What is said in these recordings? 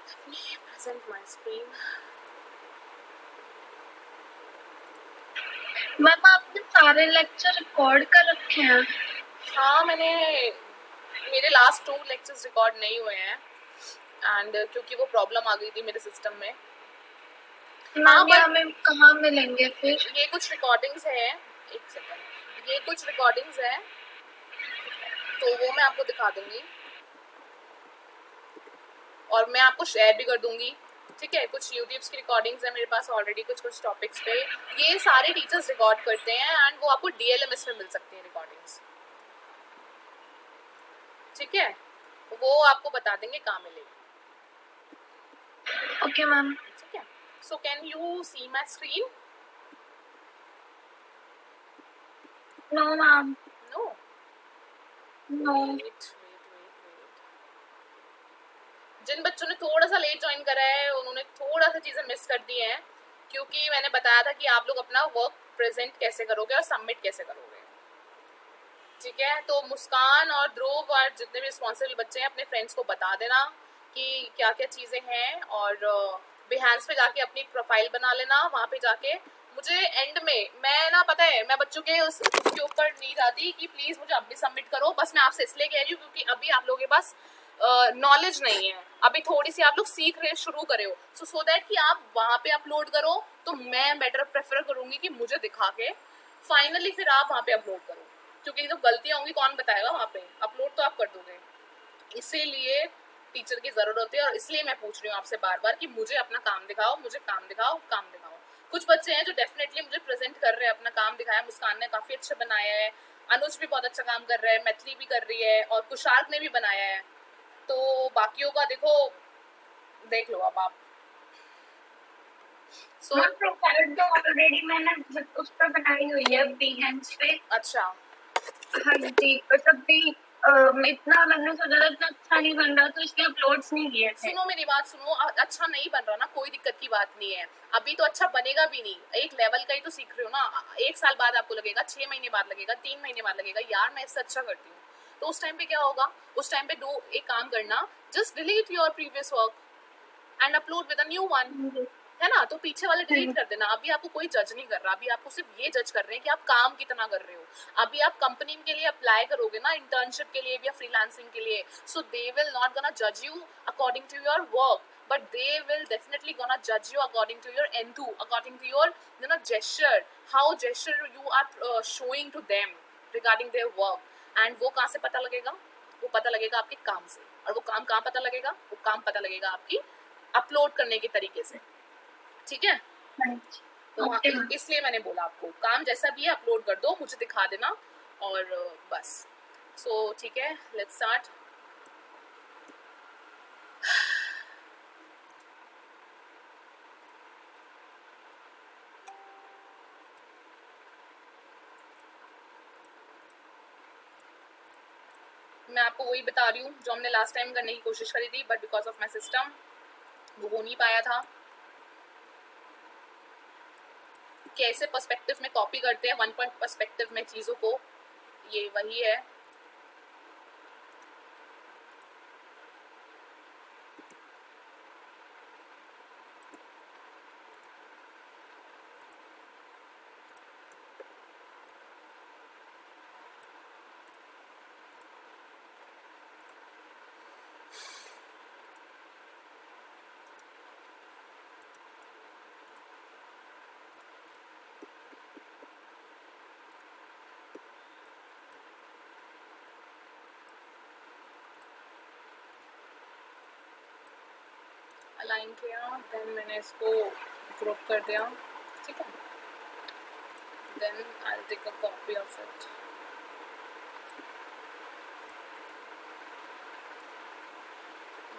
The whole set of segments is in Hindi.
Let me present my screen. Ma'am आपने सारे लेक्चर रिकॉर्ड कर रखे हैं? हाँ, मेरे लास्ट 2 लेक्चर्स रिकॉर्ड नहीं हुए हैं एंड क्योंकि वो प्रॉब्लम आ गई थी मेरे सिस्टम में। मैम ये हमें कहाँ मिलेंगे फिर? ये कुछ रिकॉर्डिंग्स है, एक सेकंड, ये कुछ रिकॉर्डिंग्स है तो वो मैं आपको दिखा दूंगी और मैं आपको शेयर भी कर दूंगी, ठीक है। कुछ यूट्यूब्स की रिकॉर्डिंग्स है मेरे पास ऑलरेडी, कुछ टॉपिक्स पे ये सारे टीचर्स रिकॉर्ड करते हैं एंड वो आपको DLMS में मिल सकती है रिकॉर्डिंग्स, ठीक है। वो आपको बता देंगे कहाँ मिलेगी। Okay ma'am. ठीक है, so can you see my screen? No ma'am. No no. Wait. जिन बच्चों ने थोड़ा सा लेट ज्वाइन करा है उन्होंने थोड़ा सा चीज़ें मिस कर दी हैं, क्योंकि मैंने बताया था कि आप लोग अपना वर्क प्रेजेंट कैसे करोगे और सबमिट कैसे करोगे, ठीक है। तो मुस्कान और ध्रुव और जितने भी रिस्पॉन्सिबल बच्चे हैं अपने फ्रेंड्स को बता देना कि क्या क्या चीज़ें हैं और बिहांस पे जाके अपनी प्रोफाइल बना लेना। वहाँ पे जाके मुझे एंड में मैं ना पता है मैं बच्चों के उसके ऊपर नहीं जाती कि प्लीज़ मुझे अभी सबमिट करो, बस मैं आपसे इसलिए कह रही हूँ क्योंकि अभी आप लोगों के पास नॉलेज नहीं है, अभी थोड़ी सी आप लोग सीख रहे शुरू करे हो, सो दैट कि आप वहाँ पे अपलोड करो तो मैं बेटर प्रेफर करूँगी कि मुझे दिखा के फाइनली फिर आप वहाँ पे अपलोड करो, क्योंकि जब गलतियाँ होंगी कौन बताएगा वहाँ पे, अपलोड तो आप कर दोगे। इसीलिए टीचर की ज़रूरत होती है और इसलिए मैं पूछ रही हूँ आपसे बार बार कि मुझे अपना काम दिखाओ, मुझे काम दिखाओ, काम दिखाओ। कुछ बच्चे हैं जो डेफिनेटली मुझे प्रेजेंट कर रहे हैं, अपना काम दिखाया, मुस्कान ने काफ़ी अच्छा बनाया है, अनुज भी बहुत अच्छा काम कर रहा है, मैथिली भी कर रही है और कुशार्क ने भी बनाया है। तो बाकियों का देखो, देख लो अब आप। प्रोफाइल तो ऑलरेडी मैंने उस पर बनाई हुई है Behance पे। अच्छा हाँ जी, तब भी इतना मैंने सोचा था इतना अच्छा नहीं बन रहा तो इसलिए अपलोड्स नहीं किए थे। सुनो मेरी बात सुनो, अच्छा नहीं बन रहा ना, कोई दिक्कत की बात नहीं है, अभी तो अच्छा बनेगा भी नहीं, एक लेवल का ही तो सीख रहे हो ना। 1 साल बाद आपको लगेगा, 6 महीने बाद लगेगा, 3 महीने बाद लगेगा यार मैं इससे अच्छा करती हूँ, तो उस टाइम पे क्या होगा, उस टाइम पे एक काम करना, just delete your previous work and upload with a new one, है ना। तो पीछे वाले डिलीट कर देना। अभी आपको कोई जज नहीं कर रहा, अभी आपको सिर्फ ये जज कर रहे हैं कि आप काम कितना कर रहे हो। अभी आप कंपनी के लिए अप्लाई करोगे ना, इंटर्नशिप के लिए या फ्रीलांसिंग के लिए, so they will not gonna जज you according to your work, but they will definitely gonna judge you according to your enthu, according to your gesture, how gesture you are showing to them regarding their work. and वो कहाँ से पता लगेगा, वो पता लगेगा आपके काम से, और वो काम कहाँ पता लगेगा, वो काम पता लगेगा आपकी अपलोड करने के तरीके से, ठीक है। तो इसलिए मैंने बोला आपको काम जैसा भी है अपलोड कर दो, मुझे दिखा देना और बस। सो ठीक है, लेट्स स्टार्ट। मैं आपको वही बता रही हूँ जो हमने लास्ट टाइम करने की कोशिश करी थी, but because of my system वो हो नहीं पाया था। कैसे पर्सपेक्टिव में कॉपी करते हैं, 1 पॉइंट पर्सपेक्टिव में चीज़ों को, ये वही है। अलाइन किया, देन मैंने इसको ग्रुप कर दिया, ठीक है। Then I will take a copy of it,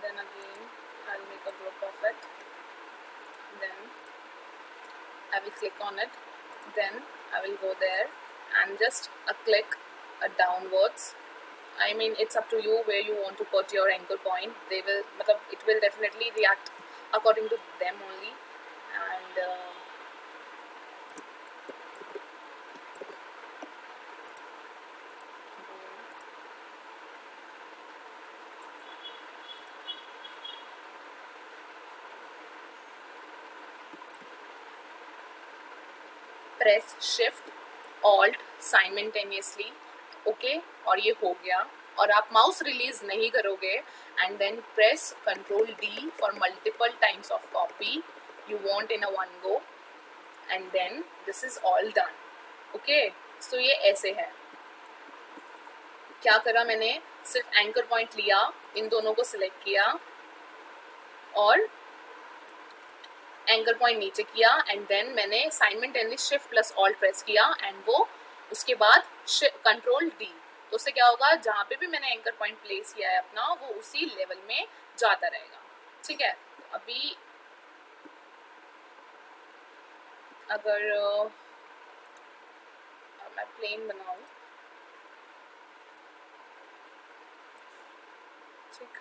then again I'll make a group of it, then I will click on it, then I will go there and just a click downwards. I mean it's up to you where you want to put your anchor point. They will, it will definitely react according to them only. And press shift alt simultaneously, okay, और ये हो गया, और आप माउस रिलीज नहीं करोगे, and then press control D for multiple times of copy you want in a one go, and then this is all done. okay, so ये ऐसे है। क्या करा मैंने, सिर्फ एंकर पॉइंट लिया, इन दोनों को सिलेक्ट किया और एंकर पॉइंट नीचे किया, एंड देन मैंने simultaneously shift plus alt press किया, एंड वो उसके बाद कंट्रोल डी, तो उससे क्या होगा, जहाँ पे भी मैंने एंकर पॉइंट प्लेस किया है अपना, वो उसी लेवल में जाता रहेगा। ठीक है, अभी अगर मैं प्लेन बनाऊं, ठीक,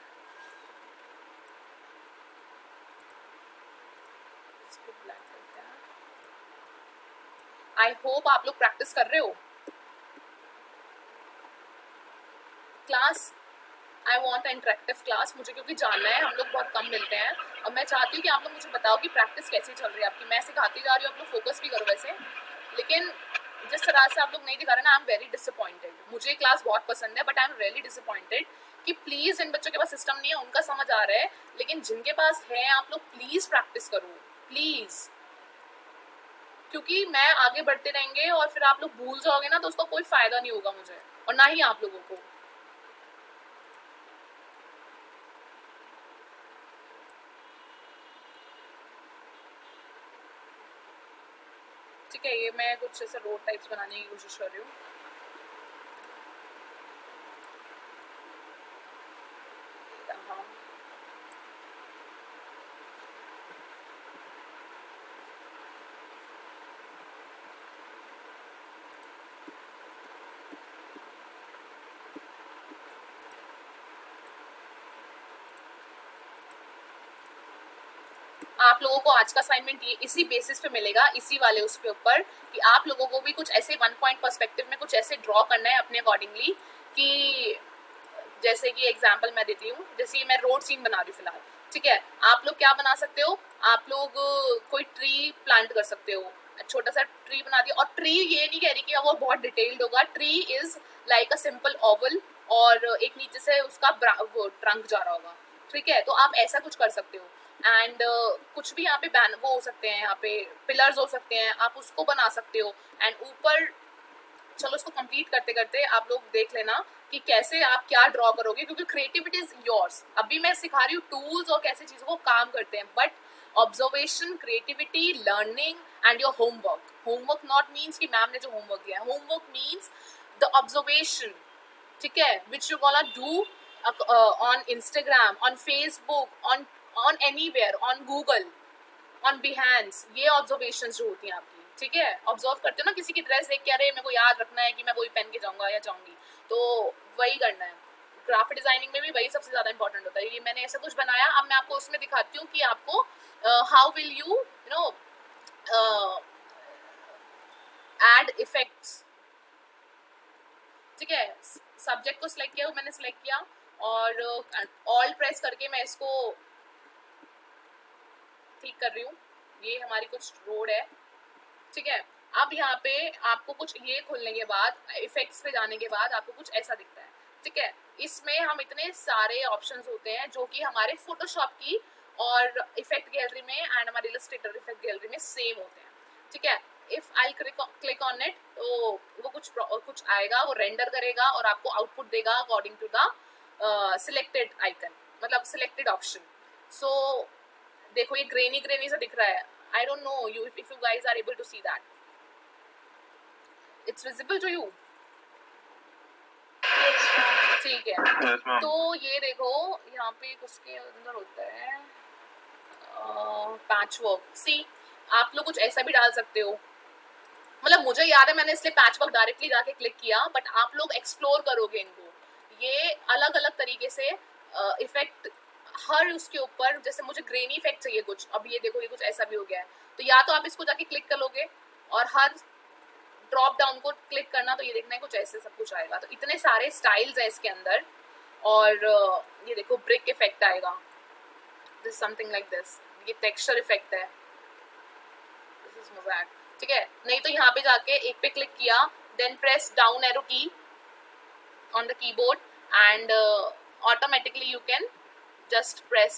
इसको ब्लैक करते हैं। आई होप आप लोग प्रैक्टिस कर रहे हो। Class, I want interactive class, मुझे क्योंकि जानना है, हम लोग बहुत कम मिलते हैं, और मैं चाहती हूँ कि आप लोग मुझे बताओ कि प्रैक्टिस कैसी चल रही है आपकी। मैं सिखाती जा रही हूँ, आप लोग फोकस भी करो वैसे, लेकिन जिस तरह से आप लोग नहीं दिखा रहे ना, आई एम वेरी डिसअपॉइंटेड। मुझे क्लास बहुत पसंद है, but I am really disappointed कि प्लीज़, इन बच्चों के पास सिस्टम नहीं है, उनका समझ आ रहा है, लेकिन जिनके पास है, आप लोग प्लीज़ प्रैक्टिस करो, प्लीज़, क्योंकि मैं आगे बढ़ते रहेंगे और फिर आप लोग भूल जाओगे ना, तो उसका कोई फ़ायदा नहीं होगा मुझे, और ना ही आप लोगों को। ठीक है, ये मैं कुछ ऐसे रोड टाइप्स बनाने की कोशिश कर रही हूँ। आप लोगों को आज का असाइनमेंट ये इसी बेसिस पे मिलेगा, इसी वाले उसके ऊपर, कि आप लोगों को भी कुछ ऐसे 1 पॉइंट पर्सपेक्टिव में कुछ ऐसे ड्रॉ करना है अपने अकॉर्डिंगली, कि जैसे कि एग्जांपल मैं देती हूँ, जैसे मैं रोड सीन बना रही हूँ फिलहाल, ठीक है, आप लोग क्या बना सकते हो, आप लोग कोई ट्री प्लांट कर सकते हो, छोटा सा ट्री बना दिया, और ट्री ये नहीं कह रही कि वो बहुत डिटेल्ड होगा, tree is like a simple Oval, और एक नीचे से उसका वो ट्रंक जा रहा होगा, ठीक है, तो आप ऐसा कुछ कर सकते हो। एंड कुछ भी यहाँ पे बैन वो हो सकते हैं, यहाँ पे पिलर्स हो सकते हैं, आप उसको बना सकते हो, एंड ऊपर, चलो इसको कंप्लीट करते करते आप लोग देख लेना कि कैसे आप क्या ड्रॉ करोगे, क्योंकि क्रिएटिविटी इज योर्स। अभी मैं सिखा रही हूँ टूल्स और कैसे चीज़ों को काम करते हैं, but observation, creativity, learning and your homework, homework not means कि मैम ने जो होमवर्क दिया है, होमवर्क मीन्स द ऑब्जर्वेशन, ठीक है, which you gonna do on Instagram, on Facebook, on anywhere, on Google, on बिहेंस, ये ऑब्जर्वेशन जो होती हैं आपकी, ठीक है, ऑब्जर्व करते हो ना किसी की ड्रेस देख के, अरे मेरे को याद रखना है कि मैं वही पहन के जाऊंगा या जाऊंगी, तो वही करना है। ग्राफिक डिजाइनिंग में भी वही सबसे ज्यादा इंपॉर्टेंट होता है। ये मैंने ऐसा कुछ बनाया, अब मैं आपको उसमें दिखाती हूँ कि आपको how will you know add effects, ठीक है। सब्जेक्ट को सिलेक्ट किया, मैंने सिलेक्ट किया, और ऑल्ट प्रेस करके मैं इसको ठीक कर रही हूँ। ये हमारी कुछ रोड है, ठीक है। अब यहाँ पे आपको कुछ ये खोलने के बाद, इफेक्ट्स पे जाने के बाद आपको कुछ ऐसा दिखता है, ठीक है। इसमें हम इतने सारे ऑप्शंस होते हैं जो कि हमारे फोटोशॉप की और इफेक्ट गैलरी में एंड हमारे इलस्ट्रेटर इफेक्ट गैलरी में सेम होते हैं, ठीक है। If I click on it, तो वो कुछ आएगा, वो रेंडर करेगा और आपको आउटपुट देगा according to the selected icon, मतलब सिलेक्टेड ऑप्शन। सो देखो ये ग्रेनी ग्रेनी सा दिख रहा है, I don't know you if you guys are able to see that. It's visible to you? ठीक है, तो ये देखो यहाँ पे उसके अंदर होता है पैच वर्क। सी, आप लोग कुछ ऐसा भी डाल सकते हो, मतलब मुझे याद है मैंने इसलिए पैच वर्क डायरेक्टली जाके क्लिक किया, बट आप लोग एक्सप्लोर करोगे इनको, ये अलग अलग तरीके से इफेक्ट हर उसके ऊपर, जैसे मुझे ग्रेनी इफेक्ट चाहिए कुछ, अब ये देखो ये कुछ ऐसा भी हो गया है, तो या तो आप इसको जाके क्लिक कर लोगे और हर ड्रॉप डाउन को क्लिक करना, तो ये देखना है कुछ ऐसे सब कुछ आएगा। तो इतने सारे स्टाइल्स हैं इसके अंदर, और ये देखो ब्रिक इफेक्ट आएगा, दिस समथिंग लाइक दिस, ये टेक्सचर इफेक्ट है, दिस इज मोज़ैक, ठीक है, नहीं तो यहाँ पे जाके एक पे क्लिक किया, देन प्रेस डाउन एरो की on the keyboard and automatically you can just press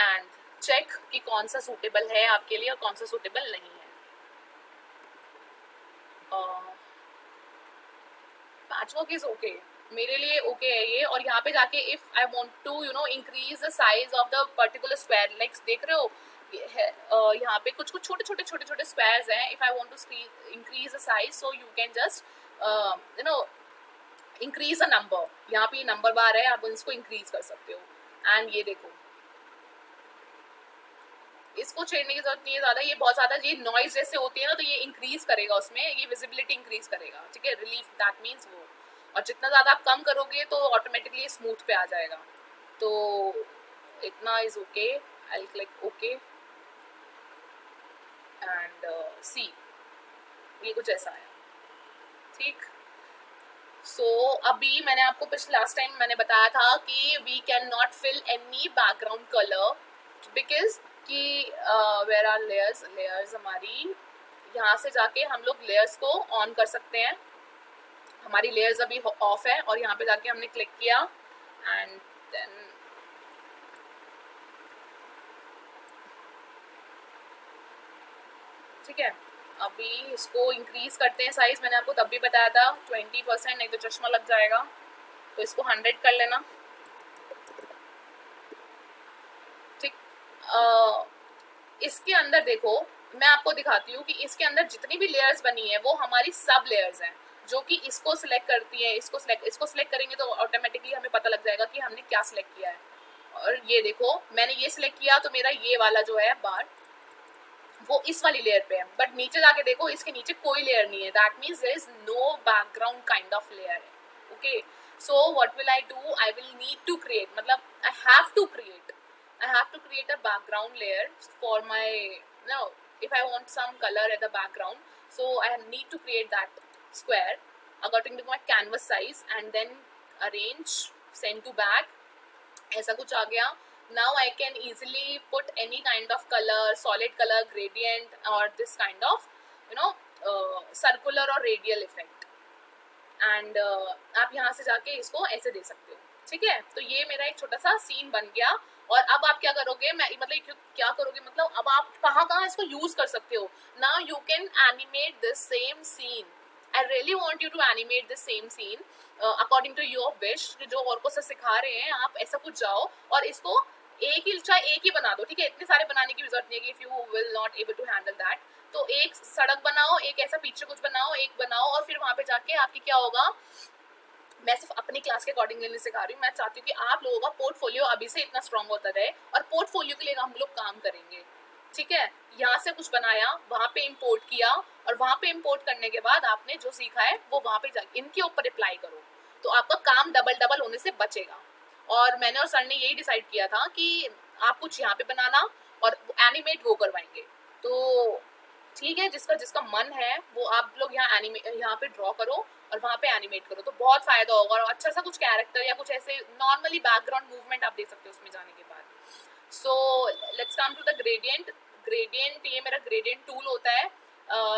and check कि कौन सा suitable है आपके लिए और कौन सा suitable नहीं है. Patchwork is okay, मेरे लिए okay है ये. और यहाँ पे जाके if I want to increase the size of the particular square, like देख रहे हो यहाँ पे कुछ छोटे छोटे squares हैं. If I want to increase the size, so you can just increase a number. यहाँ पे नंबर बार है, आप इसको इंक्रीज कर सकते हो. एंड ये देखो, इसको छेड़ने की जरूरत नहीं है ज्यादा, ये बहुत ज्यादा ये नॉइज जैसे होती है ना, तो ये इंक्रीज करेगा उसमें, ये विजिबिलिटी इंक्रीज करेगा. ठीक है, रिलीफ दैट मीन्स वो. और जितना ज्यादा आप कम करोगे तो ऑटोमेटिकली स्मूथ पे आ जाएगा. तो इतना is okay. I click okay and see, ये कुछ ऐसा है. ठीक. सो अभी मैंने आपको लास्ट टाइम मैंने बताया था कि we can not fill any background colour because कि वेयर आर लेयर्स हमारी. यहाँ से जाके हम लोग लेयर्स को ऑन कर सकते हैं. हमारी लेयर्स अभी ऑफ है और यहाँ पे जाके हमने क्लिक किया एंड देन ठीक है. अभी इसको इंक्रीज करते हैं साइज. मैंने आपको तब भी बताया था 20%, नहीं तो चश्मा लग जाएगा. तो इसको 100 कर लेना. ठीक. इसके अंदर देखो, मैं आपको दिखाती हूँ कि इसके अंदर जितनी भी लेयर्स बनी है वो हमारी सब लेयर्स हैं, जो कि इसको सिलेक्ट करती है. इसको सिलेक्ट करेंगे तो ऑटोमेटिकली हमें पता लग जाएगा कि हमने क्या सिलेक्ट किया है. और ये देखो, मैंने ये सिलेक्ट किया तो मेरा ये वाला जो है बार वो इस वाली लेयर पे है. बट नीचे जाके देखो, इसके नीचे कोई लेयर नहीं है. That means there is no background kind of layer है. Okay, so what will I do, I will need to create, मतलब I have to create a background layer for my if I want some color at the background, so I need to create that square according to my canvas size and then arrange, send to back. ऐसा कुछ आ गया. Now I can easily put any kind of color, solid color, gradient or this kind of circular or radial effect. And आप यहाँ से जाके इसको ऐसे दे सकते हो. ठीक है, तो ये मेरा एक छोटा सा सीन बन गया. और अब आप क्या करोगे, क्या करोगे मतलब अब आप कहाँ इसको यूज कर सकते हो. Now you can animate this same scene. I really want you to animate this same scene according to your wish. जो और को सिखा रहे हैं, आप ऐसा कुछ जाओ और इसको चाहे एक ही बना दो. ठीक है, इतने सारे बनाने की जरूरत नहीं है. If you will not able to handle that, तो एक सड़क बनाओ, एक ऐसा पीछे कुछ बनाओ, एक बनाओ. और फिर वहां पे जाके आपकी क्या होगा, मैं सिर्फ अपनी क्लास के अकॉर्डिंग लेने सिखा रही हूँ. मैं चाहती हूँ कि आप लोगों का पोर्टफोलियो अभी से इतना स्ट्रांग होता रहे और पोर्टफोलियो के लिए हम लोग काम करेंगे. ठीक है, यहाँ से कुछ बनाया, वहाँ पे इंपोर्ट किया और वहाँ पे इंपोर्ट करने के बाद आपने जो सीखा है वो वहाँ पे जाके इनके ऊपर अप्लाई करो, तो आपका काम डबल होने से बचेगा. और मैंने और सर ने यही डिसाइड किया था कि आप कुछ यहाँ पे बनाना और एनिमेट वो करवाएंगे. तो ठीक है, जिसका मन है वो आप लोग यहाँ पे ड्रॉ करो और वहाँ पे एनिमेट करो, तो बहुत फायदा होगा. और अच्छा सा कुछ कैरेक्टर या कुछ ऐसे नॉर्मली बैकग्राउंड मूवमेंट आप दे सकते हो उसमें जाने के बाद. So let's come to the gradient. ये मेरा ग्रेडियंट टूल होता है.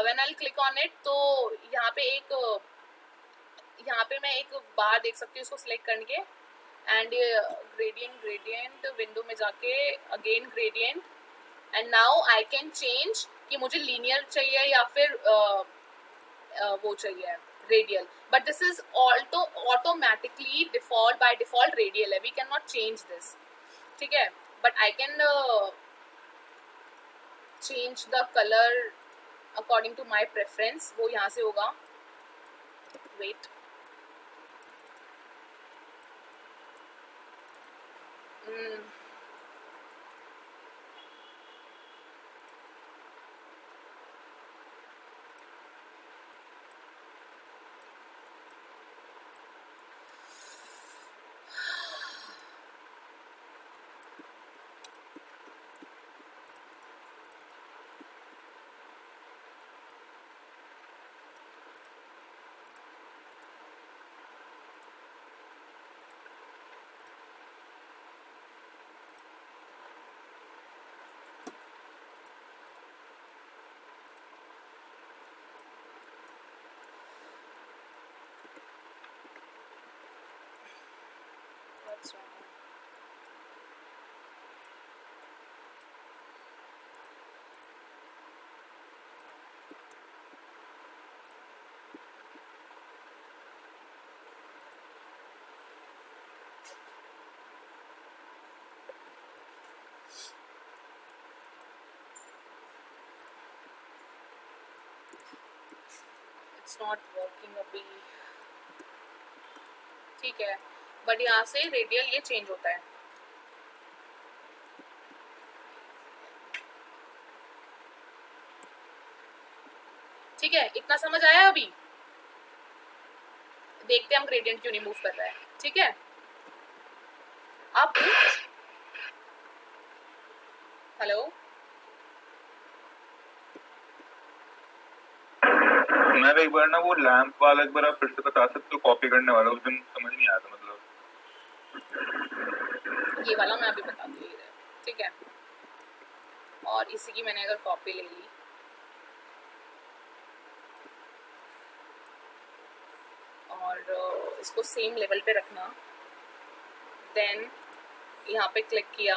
When I click on it, तो यहाँ पे मैं एक बार देख सकती हूँ इसको सिलेक्ट करके. एंड ग्रेडियंट विंडो में जाके again gradient, and now I can change कि मुझे लीनियर चाहिए या फिर वो चाहिए radial. But this is automatically by default radial है. We can not change this. ठीक है, but I can change the colour according to my preference. वो यहाँ से होगा. वेट, इट्स नॉट वर्किंग अभी, ठीक है, बट यहाँ से रेडियल ये चेंज होता है। ठीक है, इतना समझ आया? अभी देखते हैं हम ग्रेडियंट क्यों नहीं मूव कर रहा है। ठीक है, अब हेलो, मैं एक बार ना वो लैंप वाला एक बार आप फिर से बता सकते हो, कॉपी करने वाला उस दिन समझ नहीं आया था मतलब। ये वाला मैं अभी बता दूँ, ठीक है, और इसी की मैंने अगर कॉपी ले ली और इसको सेम लेवल पे रखना, देन यहाँ पे क्लिक किया,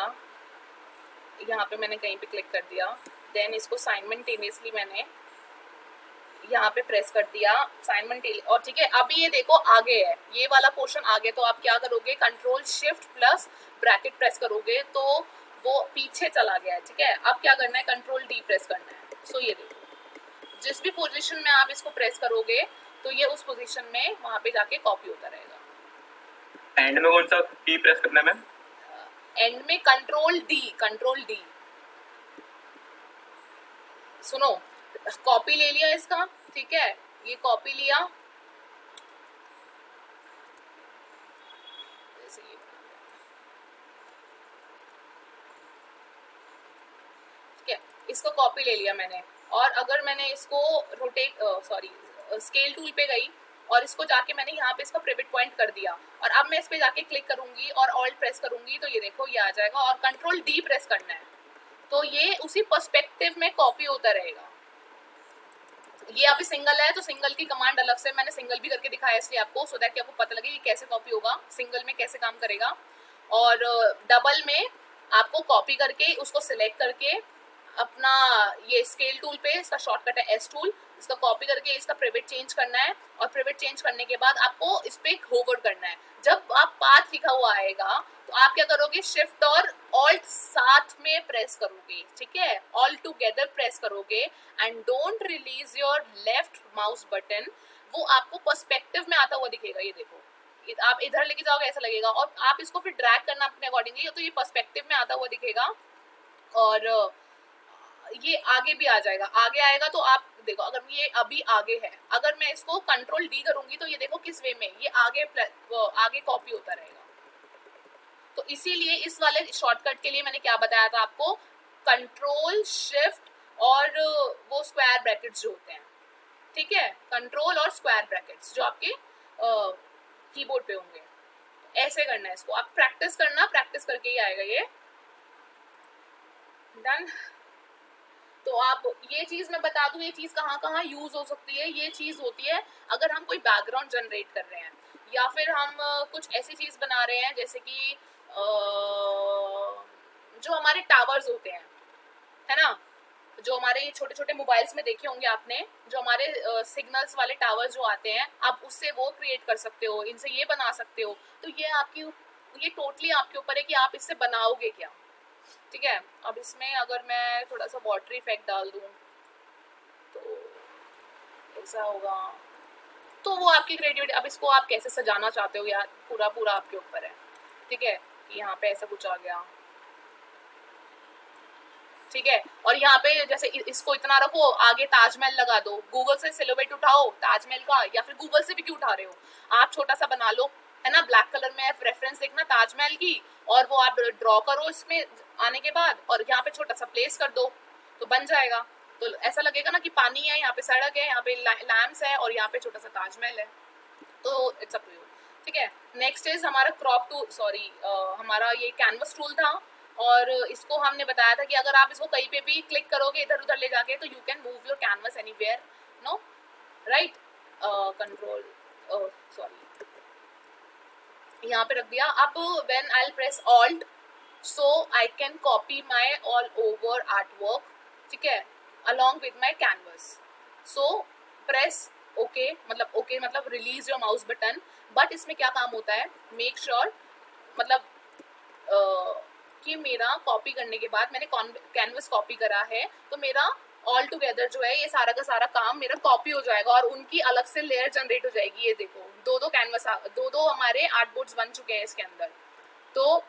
यहाँ पे मैंने कहीं पे क्लिक कर दिया, देन इसको साइमल्टेनियसली मैंने यहाँ पे प्रेस कर दिया साइमल्टेनियसली, और ठीक है, अभी ये देखो आगे है, ये वाला पोर्शन आगे, तो आप क्या करोगे, control shift plus bracket press करोगे तो वो पीछे चला गया है। ठीक है, अब क्या करना है, कंट्रोल डी प्रेस करना है। सो ये देखो, जिस भी पोजीशन में आप इसको प्रेस करोगे तो ये उस पोजीशन में वहां पे जाके कॉपी होता रहेगा। एंड में कौन सा की प्रेस करना है मैम? एंड में कंट्रोल डी, कंट्रोल डी। सुनो, कॉपी ले लिया इसका, ठीक है, ये कॉपी लिया, जैसे ये, ठीक है, इसको कॉपी ले लिया मैंने, और अगर मैंने इसको रोटेट स्केल टूल पे गई और इसको जाके मैंने यहाँ पे इसका पिवट पॉइंट कर दिया, और अब मैं इस पे जाके क्लिक करूंगी और ऑल्ट प्रेस करूंगी तो ये देखो ये आ जाएगा, और कंट्रोल डी प्रेस करना है तो ये उसी पर्सपेक्टिव में कॉपी होता रहेगा। ये अभी सिंगल है तो सिंगल की कमांड अलग से मैंने सिंगल भी करके दिखाया इसलिए आपको, सो दैट कि आपको पता लगे कि कैसे कॉपी होगा, सिंगल में कैसे काम करेगा, और डबल में आपको कॉपी करके उसको सिलेक्ट करके अपना ये स्केल टूल पे, इसका शॉर्टकट है एस टूल, इसका कॉपी करके इसका पिवट चेंज करना है, और पिवट चेंज करने के बाद आपको इस पे होवर करना है। जब आप पाथ लिखा हुआ आएगा तो आप क्या करोगे, शिफ्ट और ऑल्ट साथ में प्रेस करोगे, ठीक है, ऑल टुगेदर प्रेस करोगे, and don't release your left mouse button. वो आपको पर्सपेक्टिव में आता हुआ दिखेगा, ये देखो, आप इधर लेके जाओगे ऐसा लगेगा, और आप इसको फिर ड्रैग करना अपने अकॉर्डिंगली, तो ये पर्सपेक्टिव में आता हुआ दिखेगा, और ये आगे भी आ जाएगा, आगे आएगा तो आप देखो, अगर ये अभी आगे है, अगर मैं इसको कंट्रोल डी करूंगी तो ये देखो किस वे में ये आगे कॉपी होता रहेगा। तो इसीलिए इस वाले शॉर्टकट के लिए मैंने क्या बताया था आपको, कंट्रोल शिफ्ट और वो स्क्वायर ब्रैकेट्स जो होते हैं, ठीक है, कंट्रोल और स्क्वायर ब्रैकेट्स जो आपके कीबोर्ड पे होंगे, ऐसे करना है इसको, आप प्रैक्टिस करना, प्रैक्टिस करके ही आएगा ये। डन। तो आप ये चीज मैं बता दूं, ये चीज कहाँ कहाँ यूज हो सकती है, ये चीज होती है अगर हम कोई बैकग्राउंड जनरेट कर रहे हैं, या फिर हम कुछ ऐसी चीज बना रहे हैं जैसे कि जो हमारे टावर्स होते हैं, है ना, जो हमारे छोटे छोटे मोबाइल्स में देखे होंगे आपने, जो हमारे सिग्नल्स वाले टावर जो आते हैं, आप उससे वो क्रिएट कर सकते हो, इनसे ये बना सकते हो। तो ये टोटली आपके ऊपर है कि आप इससे बनाओगे क्या। ठीक है, अब इसमें अगर मैं थोड़ा सा वाटर इफेक्ट डाल दूं तो ऐसा होगा, तो वो आपकी क्रिएटिविटी, अब इसको आप कैसे सजाना चाहते हो यार, पूरा पूरा आपके ऊपर है। ठीक है, कि यहाँ पे ऐसा कुछ आ गया, ठीक है, और यहाँ पे जैसे इसको इतना रखो, आगे ताजमहल लगा दो, गूगल से सिलोवेट उठाओ ताजमहल का, या फिर गूगल से भी क्यों उठा रहे हो, आप छोटा सा बना लो, है ना, ब्लैक कलर में रेफरेंस देखना ताजमहल की, और वो आप ड्रॉ करो इसमें आने के बाद, और यहाँ पे छोटा सा प्लेस कर दो तो बन जाएगा। तो ऐसा लगेगा ना कि पानी है, यहाँ पे सड़क है, यहाँ पे लैम्प्स है, और यहाँ पे छोटा सा ताजमहल है, तो इट्स अप टू यू। ठीक है, नेक्स्ट इज हमारा क्रॉप टूल, हमारा ये कैनवस टूल था, और इसको हमने बताया था कि अगर आप इसको कहीं पे भी क्लिक करोगे इधर उधर ले जाके, तो you can move your canvas anywhere, no, right, control, यहाँ पे रख दिया। अब when I press alt, so I can copy my all over artwork, ठीक है, along with my canvas. So press okay, मतलब release your mouse button, but इसमें क्या काम होता है, मेक श्योर मतलब कि मेरा कॉपी करने के बाद मैंने कैनवस कॉपी करा है, तो मेरा ऑल टुगेदर जो है ये सारा का सारा काम मेरा कॉपी हो जाएगा और उनकी अलग से लेयर जनरेट हो जाएगी। ये देखो दो कैनवस, दो हमारे आर्टबोर्ड्स बन चुके हैं इसके अंदर। तो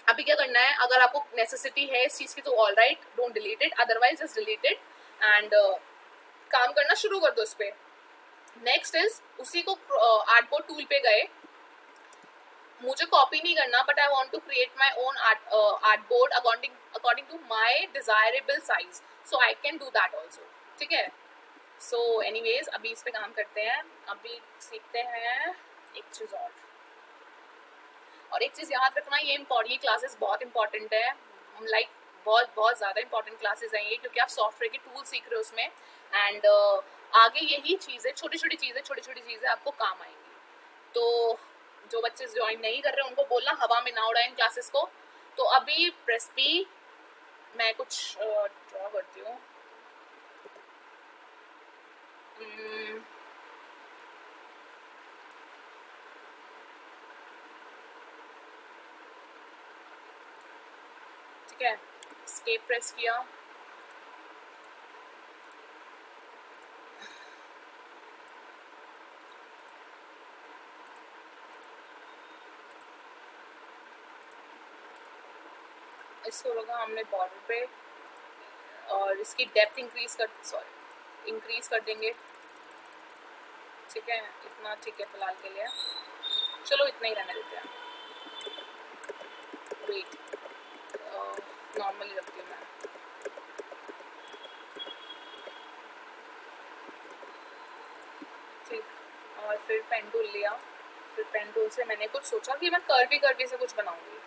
अभी क्या करना है, अगर आपको नेसेसिटी है इस चीज़ की तो all right, don't delete it, otherwise just delete it and काम करना शुरू कर दो इस पर। नेक्स्ट इज उसी को आर्टबोर्ड टूल पे गए, मुझे कॉपी नहीं करना but I want to create my own artboard according to my desirable size, so I can do that also. ठीक है, सो एनीवेज अभी इस पे काम करते हैं। अभी सीखते हैं एक चीज़ और एक चीज़ याद रखना, ये क्लासेस बहुत इंपॉर्टेंट है, लाइक बहुत ज़्यादा इंपॉर्टेंट क्लासेस हैं ये, क्योंकि आप सॉफ्टवेयर के टूल सीख रहे हो उसमें एंड आगे यही चीज़ें, छोटी छोटी चीज़ें आपको काम आएंगी। तो जो बच्चे ज्वाइन नहीं कर रहे उनको बोलना हवा में ना उड़ाएं क्लासेस को। तो अभी प्रेस बी, मैं कुछ ड्रॉ करती हूँ। ठीक है, एस्केप प्रेस किया, इसको लगा हमने बॉर्डर पे और इसकी डेप्थ इंक्रीज कर देंगे। ठीक है, इतना ठीक है फिलहाल के लिए, चलो इतना ही रहने देते हैं। वेट, नॉर्मली रखती हूँ मैं। ठीक, और फिर पेन टूल लिया, फिर पेन टूल से मैंने कुछ सोचा कि मैं कर्वी से कुछ बनाऊंगी,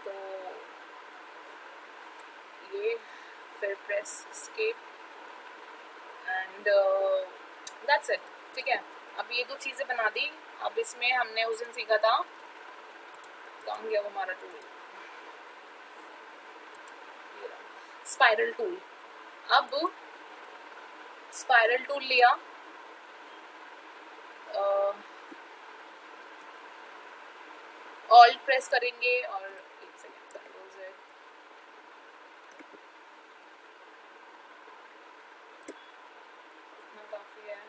तो ये फिर press escape and that's it. ठीक है, अब ये दो चीज़ें बना दी। अब इसमें हमने उस दिन सीखा था, कहाँ गया वो हमारा टूल, स्पाइरल टूल। अब स्पाइरल टूल लिया, ऑल्ट प्रेस करेंगे और एक सेकेंड कंट्रोल Z, इतना काफ़ी है।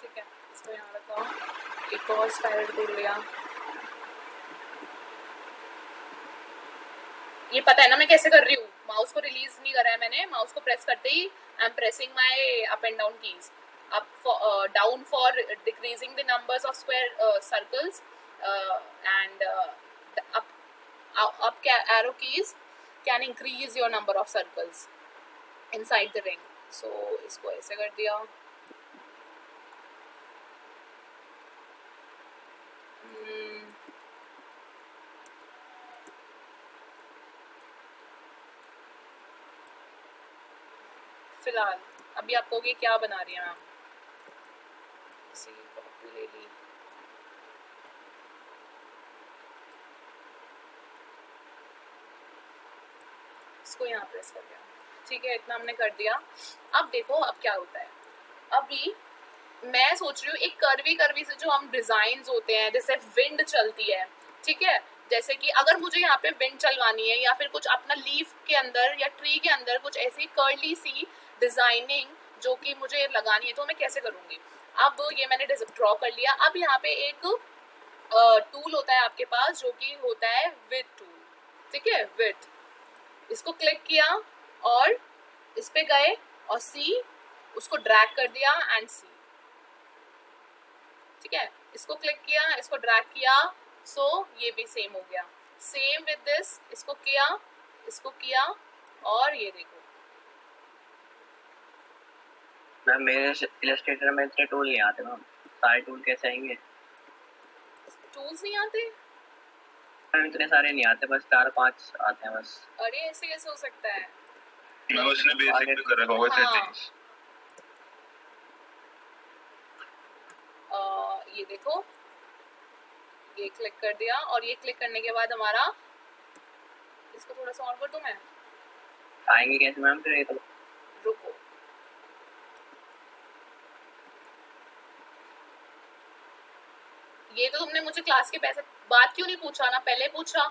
ठीक है, इसको यहाँ रखा, एक और स्पाइरल टूल लिया। ये पता है ना मैं कैसे कर रही हूँ, माउस को रिलीज नहीं करा है मैंने, माउस को प्रेस करते ही I am pressing my up and down keys, up for down for decreasing the numbers of square circles and the up arrow keys can increase your number of circles inside the ring। so इसको ऐसे कर दिया। फिलहाल अभी आप कहोगे क्या बना रही हैं मैम, इसी कॉपी ले ली, इसको यहाँ प्रेस कर दिया। ठीक है, इतना हमने कर दिया। अब देखो अब क्या होता है, अभी मैं सोच रही हूँ एक कर्वी से जो हम डिजाइन होते हैं, जैसे विंड चलती है, ठीक है, जैसे कि अगर मुझे यहाँ पे विंड चलवानी है या फिर कुछ अपना लीफ के अंदर या ट्री के अंदर कुछ ऐसी कर्ली सी डिजाइनिंग जो कि मुझे लगानी है, तो मैं कैसे करूँगी। अब ये मैंने ड्रॉ कर लिया। अब यहाँ पे एक टूल होता है आपके पास जो कि होता है विथ टूल, ठीक है, विथ, इसको क्लिक किया और इस पे गए और सी उसको ड्रैग कर दिया एंड सी, ठीक है, इसको क्लिक किया, इसको ड्रैग किया, सो ये भी सेम हो गया। सेम विद दिस, इसको किया और ये देखो मैम मेरे इलस्ट्रेटर में इतने टूल नहीं आते मैम, सारे टूल कैसे आएंगे? टूल्स नहीं आते मैम, इतने सारे नहीं आते, बस 4-5 आते हैं बस। अरे ऐसे कैसे हो सकता है, मैं उसने बेसिक में कर रखा होगा सेटिंग्स। ये देखो ये क्लिक कर दिया, और ये क्लिक करने के बाद हमारा, इसको थोड़ा सा और कर दूं मैं, आएंगे कैसे मैम फिर ये तो? रुको, ये तो तुमने मुझे क्लास के पैसे बात क्यों नहीं पूछा ना, पहले पूछा।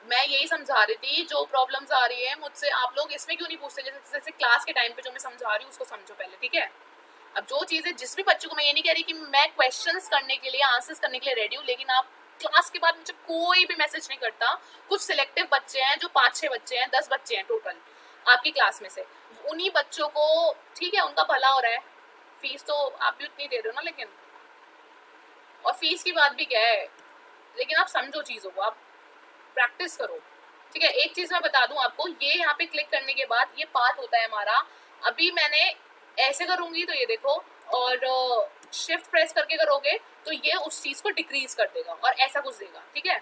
मैं यही समझा रही थी, जो प्रॉब्लम्स आ रही है मुझसे आप लोग इसमें क्यों नहीं पूछते, जैसे जैसे क्लास के टाइम पे जो मैं समझा रही हूँ उसको समझो पहले, ठीक है। अब जो चीज़ें जिस भी बच्चे को, मैं ये नहीं कह रही कि मैं क्वेश्चंस करने के लिए, आंसर्स करने के लिए रेडी हूँ, लेकिन आप क्लास के बाद मुझे कोई भी मैसेज नहीं करता। कुछ सिलेक्टिव बच्चे हैं, जो 5-6 बच्चे हैं, 10 बच्चे हैं टोटल आपकी क्लास में से, उन्हीं बच्चों को, ठीक है, उनका भला हो रहा है, फीस तो आप भी उतनी दे रहे हो ना, लेकिन, और फीस की बात भी क्या है, लेकिन आप समझो चीज़ों को, आप प्रैक्टिस करो, ठीक है। एक चीज़ मैं बता दूं आपको, ये यहाँ पे क्लिक करने के बाद ये पाथ होता है हमारा। अभी मैंने ऐसे करूंगी तो ये देखो, और शिफ्ट प्रेस करके करोगे तो ये उस चीज़ को डिक्रीज कर देगा और ऐसा कुछ देगा, ठीक है।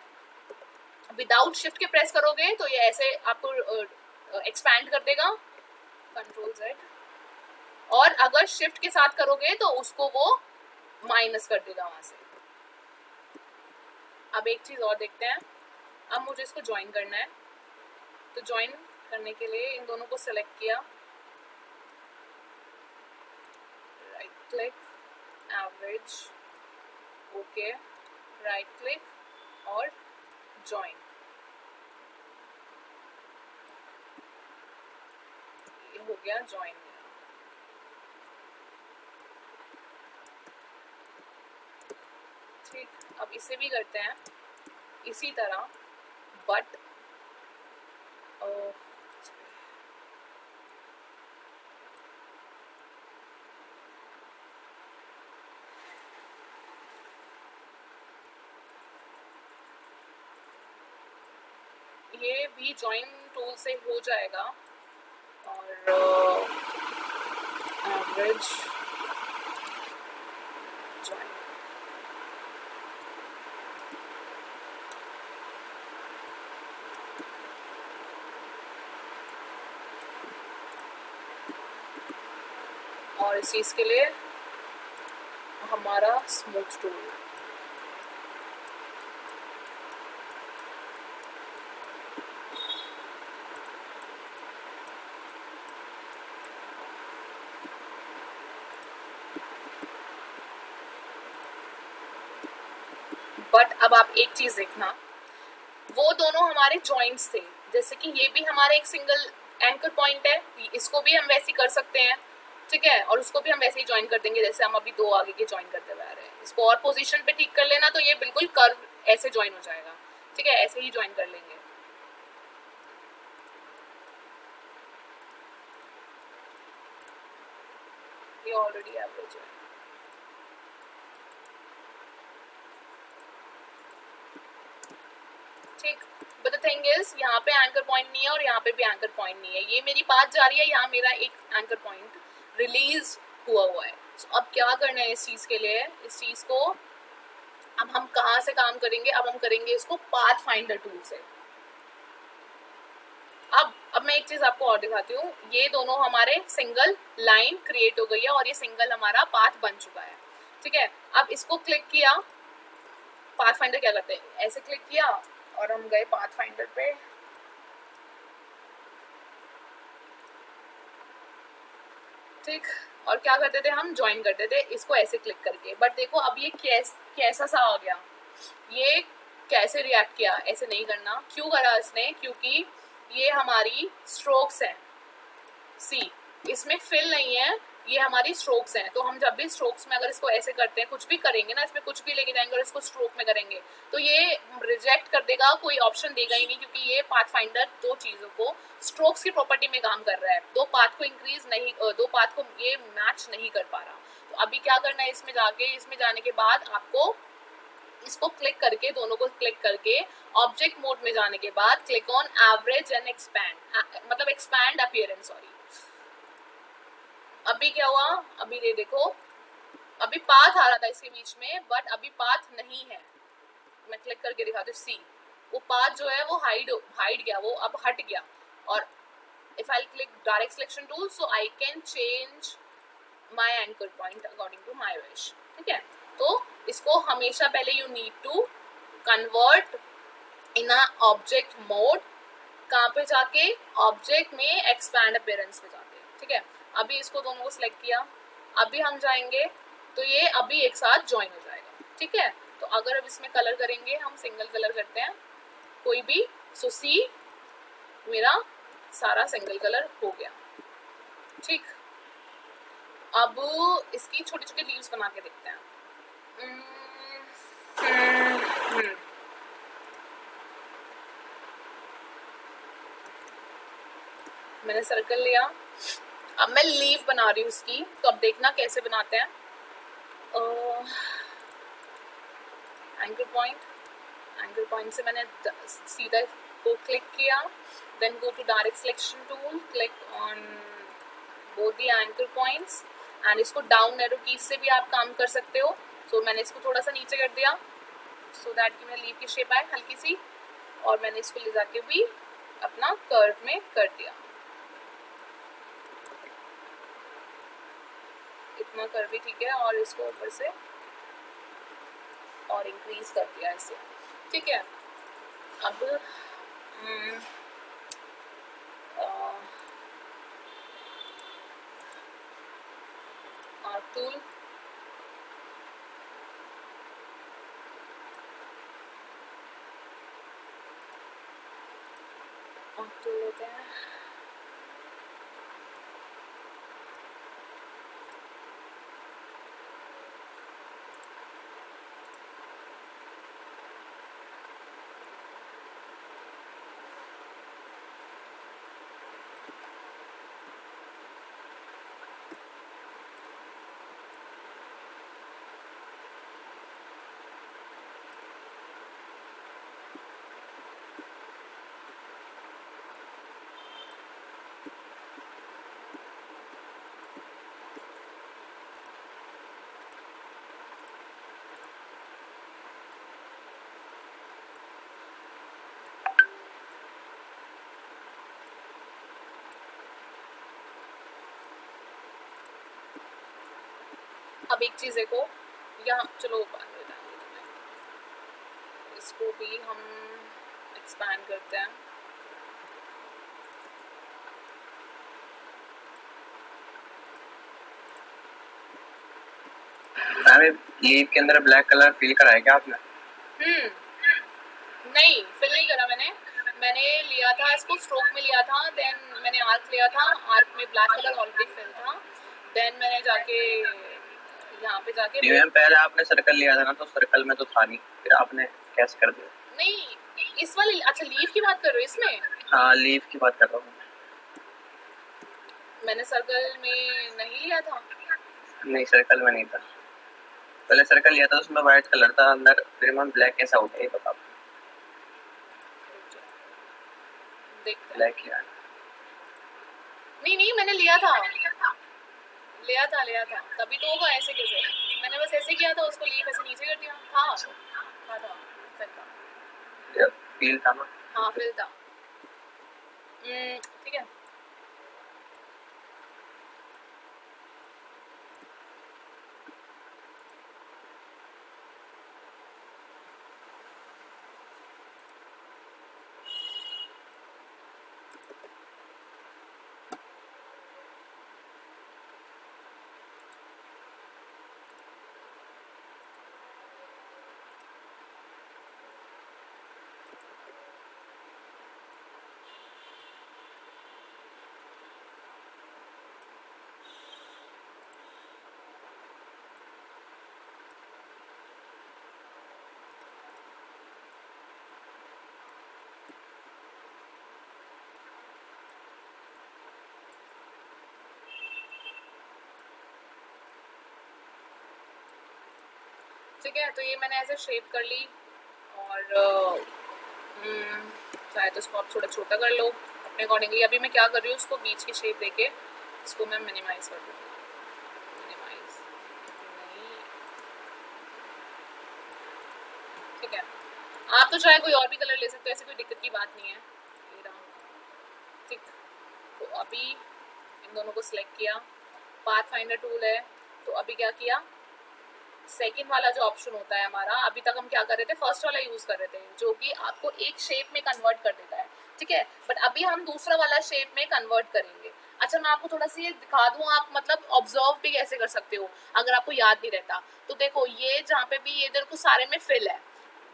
विदाउट शिफ्ट के प्रेस करोगे तो ये ऐसे आपको एक्सपैंड कर देगा, कंट्रोल Z, और अगर शिफ्ट के साथ करोगे तो उसको वो माइनस कर देगा वहां से। अब एक चीज़ और देखते हैं, अब मुझे इसको ज्वाइन करना है, तो ज्वाइन करने के लिए इन दोनों को सेलेक्ट किया, right click, average, okay, right click और ज्वाइन। ये हो गया ज्वाइन। ठीक, अब इसे भी करते हैं इसी तरह, बट ये भी ज्वाइन टूल से हो जाएगा, और एवरेज ज्वाइन, और इस चीज़ के लिए हमारा स्मूथ टूल, बट अब आप एक चीज़ देखना, वो दोनों हमारे जॉइंट्स थे, जैसे कि ये भी हमारा एक सिंगल एंकर पॉइंट है, इसको भी हम वैसे ही कर सकते हैं, ठीक है, और उसको भी हम वैसे ही ज्वाइन कर देंगे जैसे हम अभी दो आगे के ज्वाइन करते हुए आ रहे हैं। इसको और पोजीशन पे ठीक कर लेना तो ये बिल्कुल कर्व ऐसे ज्वाइन हो जाएगा, ठीक है, ऐसे ही ज्वाइन कर लेंगे। ये ऑलरेडी एवरेज है, ठीक, बट द थिंग इज यहाँ पे एंकर पॉइंट नहीं है और यहाँ पे भी एंकर पॉइंट नहीं है, ये मेरी बात जा रही है, यहाँ मेरा एक एंकर पॉइंट रिलीज हुआ है। So, अब क्या करना है इस चीज़ के लिए, इस चीज़ को अब हम कहाँ से काम करेंगे, अब हम करेंगे इसको पाथ फाइंडर टूल से। अब मैं एक चीज़ आपको और दिखाती हूँ, ये दोनों हमारे सिंगल लाइन क्रिएट हो गई है और ये सिंगल हमारा पाथ बन चुका है, ठीक है। अब इसको क्लिक किया, पाथ फाइंडर क्या करते हैं, ऐसे क्लिक किया और हम गए पाथ फाइंडर पे, ठीक, और क्या करते थे हम, ज्वाइन करते थे इसको ऐसे क्लिक करके। बट देखो अब ये कैसा सा आ गया, ये कैसे रिएक्ट किया, ऐसे नहीं करना, क्यों करा इसने, क्योंकि ये हमारी स्ट्रोक्स हैं, सी इसमें फिल नहीं है, ये हमारी स्ट्रोक्स हैं। तो हम जब भी स्ट्रोक्स में अगर इसको ऐसे करते हैं, कुछ भी करेंगे ना, इसमें कुछ भी लेके जाएंगे और इसको स्ट्रोक में करेंगे तो ये रिजेक्ट कर देगा, कोई ऑप्शन देगा ही नहीं, क्योंकि ये पाथ फाइंडर दो चीज़ों को, स्ट्रोक्स की प्रॉपर्टी में काम कर रहा है, दो पाथ को इंक्रीज नहीं, दो पाथ को ये मैच नहीं कर पा रहा। तो अभी क्या करना है, इसमें जाके, इसमें जाने के बाद आपको इसको क्लिक करके, दोनों को क्लिक करके ऑब्जेक्ट मोड में जाने के बाद click on average and expand, मतलब एक्सपैंड अपीयरेंस, सॉरी। अभी क्या हुआ, अभी ये देखो, अभी पाथ आ रहा था इसके बीच में, बट अभी पाथ नहीं है, मैं क्लिक करके दिखाती हूँ, सी वो पाथ जो है वो हाइड गया, वो अब हट गया। और if I click direct selection tool, so I can change my anchor point according to my wish, ठीक है। तो इसको हमेशा पहले you need to convert in a object mode, कहाँ पे जाके, ऑब्जेक्ट में एक्सपैंड अपीयरेंस पे जाके, ठीक है। अभी इसको दोनों को सिलेक्ट किया, अभी हम जाएंगे तो ये अभी एक साथ ज्वाइन हो जाएगा, ठीक है। तो अगर अब इसमें कलर करेंगे, हम सिंगल कलर करते हैं कोई भी, सो सी मेरा सारा सिंगल कलर हो गया, ठीक। अब इसकी छोटी छोटी लीव्स बना के देखते हैं। मैंने सर्कल लिया, अब मैं लीव बना रही हूँ उसकी, तो अब देखना कैसे बनाते हैं। एंकर पॉइंट से मैंने सीधा को क्लिक किया, then go to direct selection tool, click on both the anchor points and इसको डाउन एरो की से भी आप काम कर सकते हो। सो मैंने इसको थोड़ा सा नीचे कर दिया सो दैट कि मेरे लीव की शेप आए हल्की सी, और मैंने इसको ले जाके भी अपना कर्व में कर दिया, इतना कर भी ठीक है, और इसको ऊपर से और इंक्रीज कर दिया इसे, ठीक है। अब आर्क टूल, लेते हैं, अब एक चीज़ देखो यहाँ, चलो इसको भी हम एक्सपैंड करते हैं। लीव के अंदर ब्लैक कलर फिल करा है क्या आपने? नहीं, फिल नहीं करा मैंने लिया था इसको स्ट्रोक में लिया था, देन मैंने आर्क लिया था, आर्क में ब्लैक कलर ऑलरेडी फिल था, देन मैंने जाके यहाँ पे जाके पहले आपने सर्कल लिया था ना, तो सर्कल में तो था नहीं, फिर आपने कैसे कर दिया? नहीं, इस वाले, अच्छा लीव की बात कर रहे हो इसमें? हाँ, लीव की बात कर रहा हूँ। मैंने सर्कल में नहीं लिया था। नहीं, सर्कल में नहीं था, पहले सर्कल लिया था उसमें व्हाइट कलर था अंदर, फिर मैं ब्लैक कैसा हो गया ये बताओ। ब्लैक लिया नहीं मैंने लिया था तभी तो होगा, ऐसे कैसे? मैंने बस ऐसे किया था, उसको लीव ऐसे नीचे कर दिया। हाँ था फील था ना? हाँ फिल था, ठीक है। ठीक है, तो ये मैंने ऐसे शेप कर ली, और चाहे तो इसको आप थोड़ा छोटा कर लो अपने अकॉर्डिंगली। अभी मैं क्या कर रही हूँ, उसको बीच की शेप देके इसको मैं मिनिमाइज कर दूँगी। ठीक है, आप तो चाहे कोई और भी कलर ले सकते हो, ऐसी कोई दिक्कत की बात नहीं है। ठीक, तो अभी इन दोनों को सिलेक्ट किया, पाथ फाइंडर टूल है, तो अभी क्या किया, सेकंड वाला जो ऑप्शन होता है हमारा, अभी तक हम क्या कर रहे थे, फर्स्ट वाला यूज कर रहे थे जो कि आपको एक शेप में कन्वर्ट कर देता है, ठीक है। बट अभी हम दूसरा वाला शेप में कन्वर्ट करेंगे। अच्छा मैं आपको थोड़ा सा ये दिखा दूं, आप मतलब ऑब्जर्व भी कैसे कर सकते हो अगर आपको याद नहीं रहता। तो देखो ये जहाँ पे भी ये इधर को सारे में फिल है,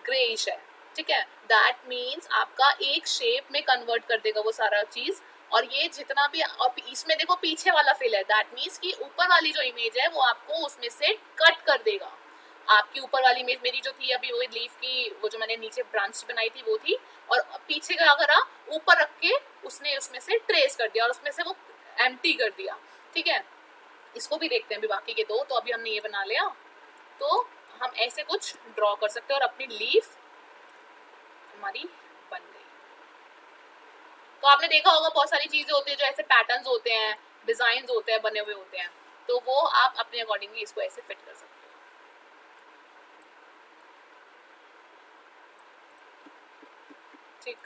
ग्रेइश है, ठीक है, दैट मीन्स आपका एक शेप में कन्वर्ट कर देगा वो सारा चीज। और ये जितना भी, और इसमें देखो पीछे वाला फिल है, दैट मीन्स कि ऊपर वाली जो इमेज है वो आपको उसमें से कट कर देगा। आपकी ऊपर वाली इमेज मेरी जो थी अभी वो लीफ की, वो जो मैंने नीचे ब्रांच बनाई थी वो थी, और पीछे का करा ऊपर रख के उसने उसमें से ट्रेस कर दिया और उसमें से वो एम्प्टी कर दिया, ठीक है। इसको भी देखते हैं अभी बाकी के दो। तो अभी हमने ये बना लिया, तो हम ऐसे कुछ ड्रॉ कर सकते हैं और अपनी लीफ हमारी बन गई। तो आपने देखा होगा बहुत सारी चीजें होती है जो ऐसे पैटर्न्स होते हैं, डिजाइन होते हैं, बने हुए होते हैं, तो वो आप अपने अकॉर्डिंगली इसको ऐसे फिट कर सकते हो। ठीक,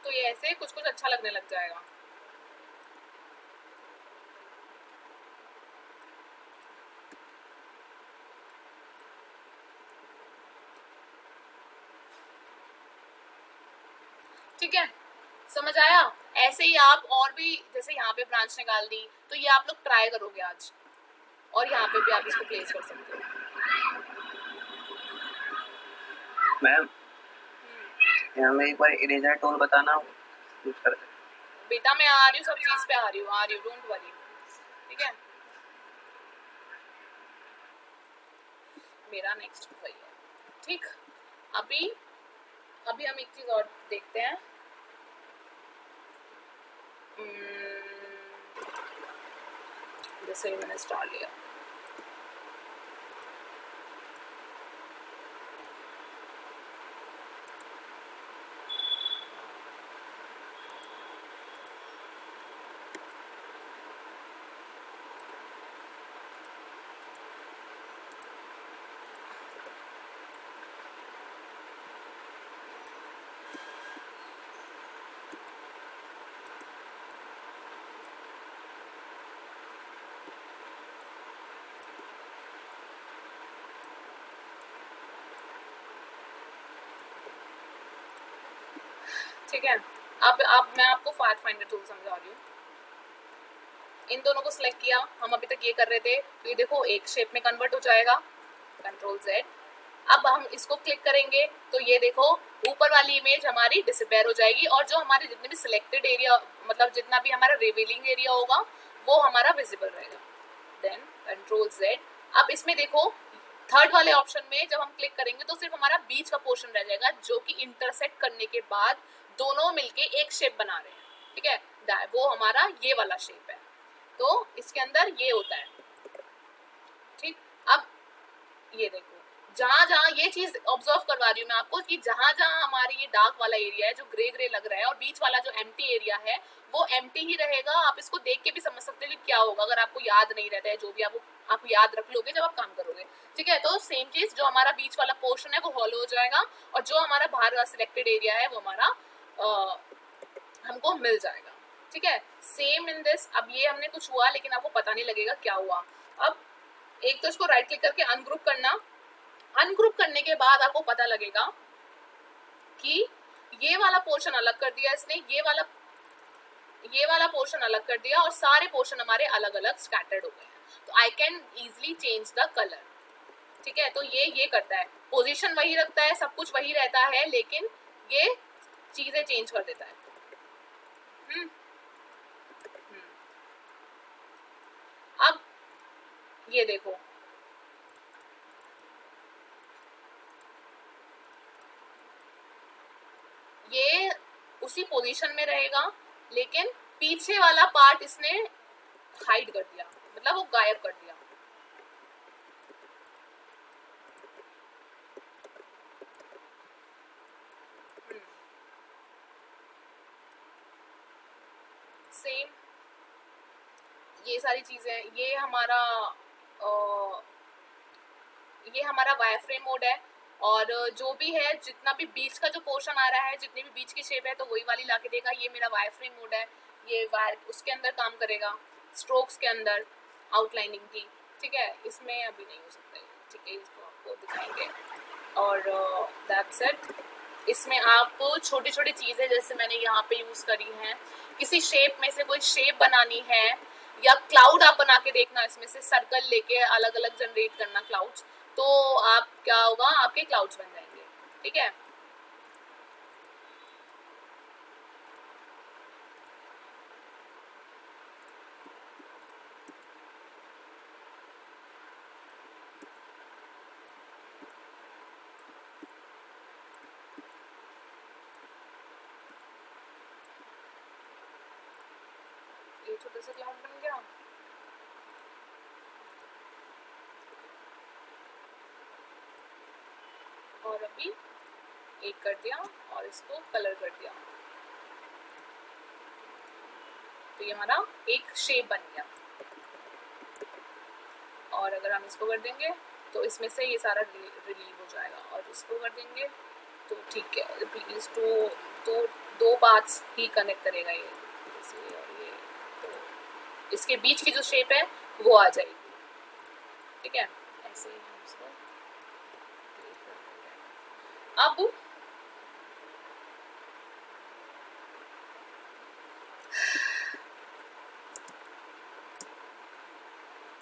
तो ये ऐसे कुछ कुछ अच्छा लगने लग जाएगा। ठीक है, समझ आया। ऐसे ही आप और भी, जैसे यहाँ पे ब्रांच निकाल दी, तो ये आप लोग ट्राई करोगे आज, और यहाँ पे भी आप इसको प्लेस कर सकते हो। मैम यहाँ में एक बार इरेजर टूल बताना यूज करते हैं। बेटा मैं आ रही हूँ, सब चीज पे आ रही हूँ, डोंट वरी, ठीक है। मेरा नेक्स्ट वही है, ठीक। अभी अभी हम एक चीज और देखते हैं। जैसे ही मैंने स्टार्ट लिया, ठीक है। अब मैं आपको पाथ फाइंडर टूल समझा रही हूँ। इन दोनों को सिलेक्ट किया, हम अभी तक ये कर रहे थे, तो ये देखो एक शेप में कन्वर्ट हो जाएगा, कंट्रोल Z। अब हम इसको क्लिक करेंगे तो ये देखो ऊपर वाली इमेज हमारी डिसअपियर हो जाएगी, और जो हमारे जितने भी सिलेक्टेड एरिया, मतलब जितना भी हमारा रिवीलिंग एरिया होगा वो हमारा विजिबल रहेगा। Then control Z। अब इसमें देखो थर्ड वाले ऑप्शन में जब हम क्लिक करेंगे तो सिर्फ हमारा बीच का पोर्शन रह जाएगा, जो कि इंटरसेक्ट करने के बाद दोनों मिलके एक शेप बना रहे हैं, ठीक है। वो हमारा ये वाला शेप है, तो इसके अंदर ये होता है, ठीक। अब ये देखो जहां जहां ये चीज ऑब्जर्व करवा रही हूँ मैं आपको कि जहां जहां हमारी ये डार्क वाला एरिया है जो ग्रे ग्रे लग रहा है, और बीच वाला जो एम्प्टी एरिया है वो एम्प्टी ही रहेगा। आप इसको देख के भी समझ सकते हो कि क्या होगा अगर आपको याद नहीं रहता है, जो भी आप याद रख लोगे जब आप काम करोगे, ठीक है। तो सेम चीज, जो हमारा बीच वाला पोर्शन है वो हॉलो हो जाएगा, और जो हमारा बाहर वाला सिलेक्टेड एरिया है वो हमारा हमको मिल जाएगा, ठीक है। Same in this. अब ये हमने कुछ हुआ लेकिन आपको पता नहीं लगेगा क्या हुआ। अब एक तो इसको राइट क्लिक करके अनग्रुप करना, अनग्रुप करने के बाद आपको पता लगेगा कि ये वाला पोर्शन अलग कर दिया इसने, ये वाला ये वाला पोर्शन अलग कर दिया और सारे पोर्शन हमारे अलग अलग स्कैटर्ड हो गए हैं, तो I can easily change the colour. ठीक है, तो ये करता है, पोजीशन वही रखता है, सब कुछ वही रहता है, लेकिन ये चीजें चेंज कर देता है। अब ये देखो, ये उसी पोजीशन में रहेगा, लेकिन पीछे वाला पार्ट इसने हाइड कर दिया, मतलब वो गायब कर दिया। सेम ये सारी चीजें, ये हमारा वायरफ्रेम मोड है, और जो भी है, जितना भी बीच का जो पोर्शन आ रहा है, जितनी भी बीच की शेप है, तो वही वाली लाके देगा। ये मेरा वायरफ्रेम मोड है, ये वायर उसके अंदर काम करेगा, स्ट्रोक्स के अंदर आउटलाइनिंग की। ठीक है, इसमें अभी नहीं हो सकता है, ठीक है, इसको आपको दिखाएंगे। और दैट्स इट। इसमें आप छोटी छोटी चीज़ें जैसे मैंने यहाँ पे यूज़ करी हैं, किसी शेप में से कोई शेप बनानी है, या क्लाउड आप बना के देखना, इसमें से सर्कल लेके अलग अलग जनरेट करना क्लाउड्स, तो आप क्या होगा, आपके क्लाउड्स बन जाएंगे। ठीक है, ये छोटा सा क्लाउड बन गया। और अभी एक कर दिया और इसको कलर कर दिया, तो ये हमारा एक शेप बन गया। और अगर हम इसको कर देंगे तो इसमें से ये सारा रिलीव हो जाएगा, और इसको कर देंगे तो ठीक है, प्लीज तो दो पार्ट्स ही कनेक्ट करेगा ये, और ये, तो इसके बीच की जो शेप है वो आ जाएगी। ठीक है, ऐसे ही हम इसको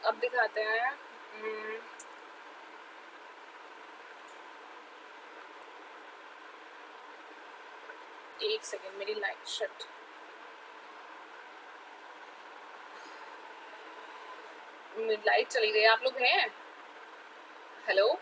अब दिखाते हैं। एक सेकेंड, मेरी लाइट शट, लाइट चली गई। आप लोग हैं? Hello,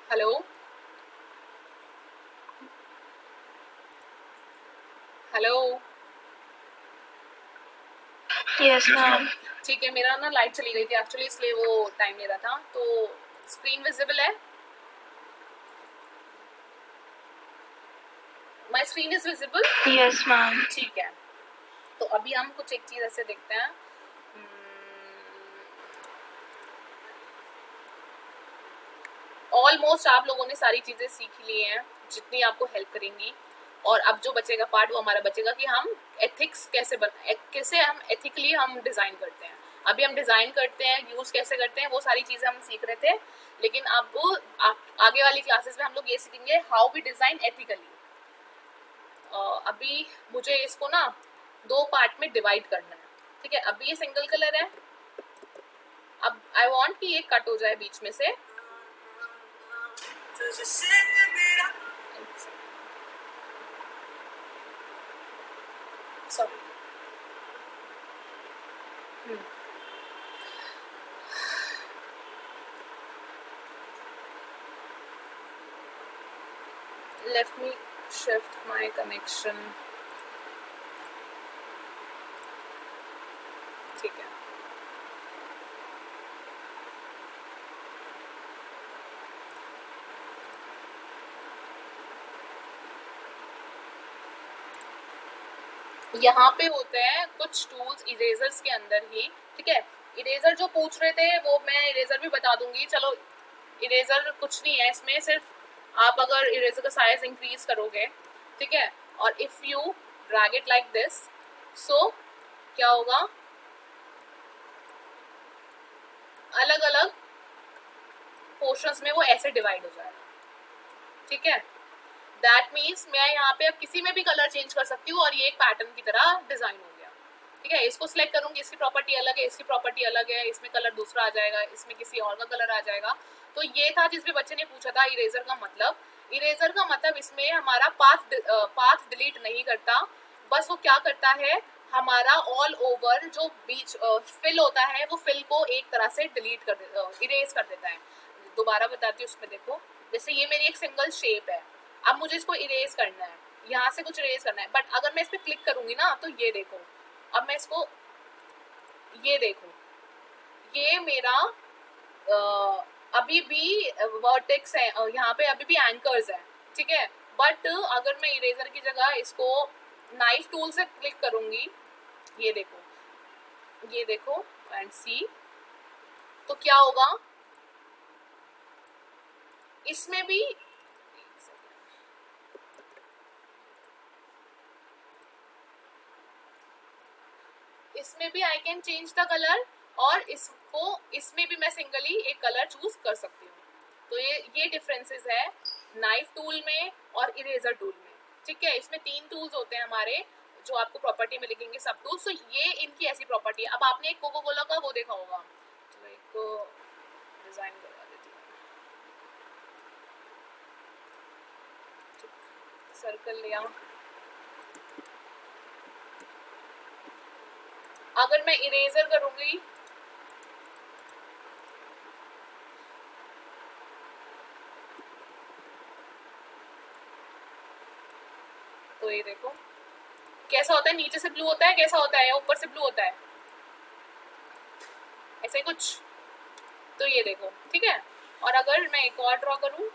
hello, hello. Yes ma'am. ठीक है, मेरा ना लाइट चली गई थी एक्चुअली, इसलिए वो टाइम ले रहा था। तो स्क्रीन विजिबल है? My screen is visible? Yes ma'am. ठीक है, तो अभी हम कुछ एक चीज ऐसे देखते हैं। ऑलमोस्ट आप लोगों ने सारी चीजें सीख ली हैं जितनी आपको हेल्प करेंगी, और अब जो बचेगा पार्ट वो हमारा बचेगा कि हम एथिक्स कैसे हम एथिकली हम डिज़ाइन करते हैं। अभी हम डिज़ाइन करते हैं, यूज़ कैसे करते हैं, वो सारी चीज़ें हम सीख रहे थे, लेकिन अब आगे वाली क्लासेस में हम लोग ये सीखेंगे हाउ वी डिज़ाइन एथिकली। अभी मुझे इसको ना 2 पार्ट में डिवाइड करना है। ठीक है, अभी ये सिंगल कलर है, अब आई वांट कि ये कट हो जाए बीच में से। Sorry, let me shift my connection। ठीक है, यहाँ पे होते हैं कुछ टूल्स इरेजर्स के अंदर ही। ठीक है, इरेजर जो पूछ रहे थे वो मैं इरेजर भी बता दूंगी। चलो इरेजर कुछ नहीं है इसमें, सिर्फ आप अगर इरेजर का साइज इंक्रीज करोगे, ठीक है, और if you drag it like this, so क्या होगा, अलग अलग पोर्शंस में वो ऐसे डिवाइड हो जाएगा, ठीक है। दैट मीन्स मैं यहाँ पे अब किसी में भी कलर चेंज कर सकती हूँ और ये एक पैटर्न की तरह डिजाइन हो गया, ठीक है। इसको सिलेक्ट करूंगी, इसकी प्रॉपर्टी अलग है, इसकी प्रॉपर्टी अलग है, इसमें कलर दूसरा आ जाएगा, इसमें किसी और का कलर आ जाएगा। तो ये था जिस भी बच्चे ने पूछा था इरेजर का मतलब। इरेजर का मतलब इसमें हमारा पाथ डिलीट नहीं करता, बस वो क्या करता है, हमारा ऑल ओवर जो बीच फिल होता है वो फिल को एक तरह से डिलीट कर इरेज कर देता है। दोबारा बताती हूँ, उसमें देखो, जैसे ये मेरी एक सिंगल शेप है, अब मुझे इसको इरेज करना है, यहाँ से कुछ इरेज करना है, बट अगर मैं इस पर क्लिक करूंगी ना तो ये देखो, अब मैं इसको, ये देखो, ये मेरा अभी भी वर्टेक्स है, यहाँ पे अभी भी एंकर्स है, ठीक है। बट अगर मैं इरेजर की जगह इसको नाइफ टूल से क्लिक करूंगी, ये देखो एंड सी, तो क्या होगा, इसमें भी आई कैन चेंज द कलर, और इसमें भी मैं सिंगली एक कलर चूज कर सकती हूँ। तो ये डिफरेंसेस है नाइफ टूल में और इरेजर टूल में, ठीक है। इसमें 3 टूल्स होते हैं हमारे, जो आपको प्रॉपर्टी में लिखेंगे सब टूल्स। तो ये इनकी ऐसी प्रॉपर्टी है। अब आपने एक कोको कोला का वो देखा होगा, तो एक डिजाइन करवा देती हूँ, सर्कल लिया, अगर मैं इरेजर करूंगी तो ये देखो कैसा होता है, नीचे से ब्लू होता है, कैसा होता है, ऊपर से ब्लू होता है, ऐसे ही कुछ। तो ये देखो, ठीक है। और अगर मैं एक और ड्रॉ करूं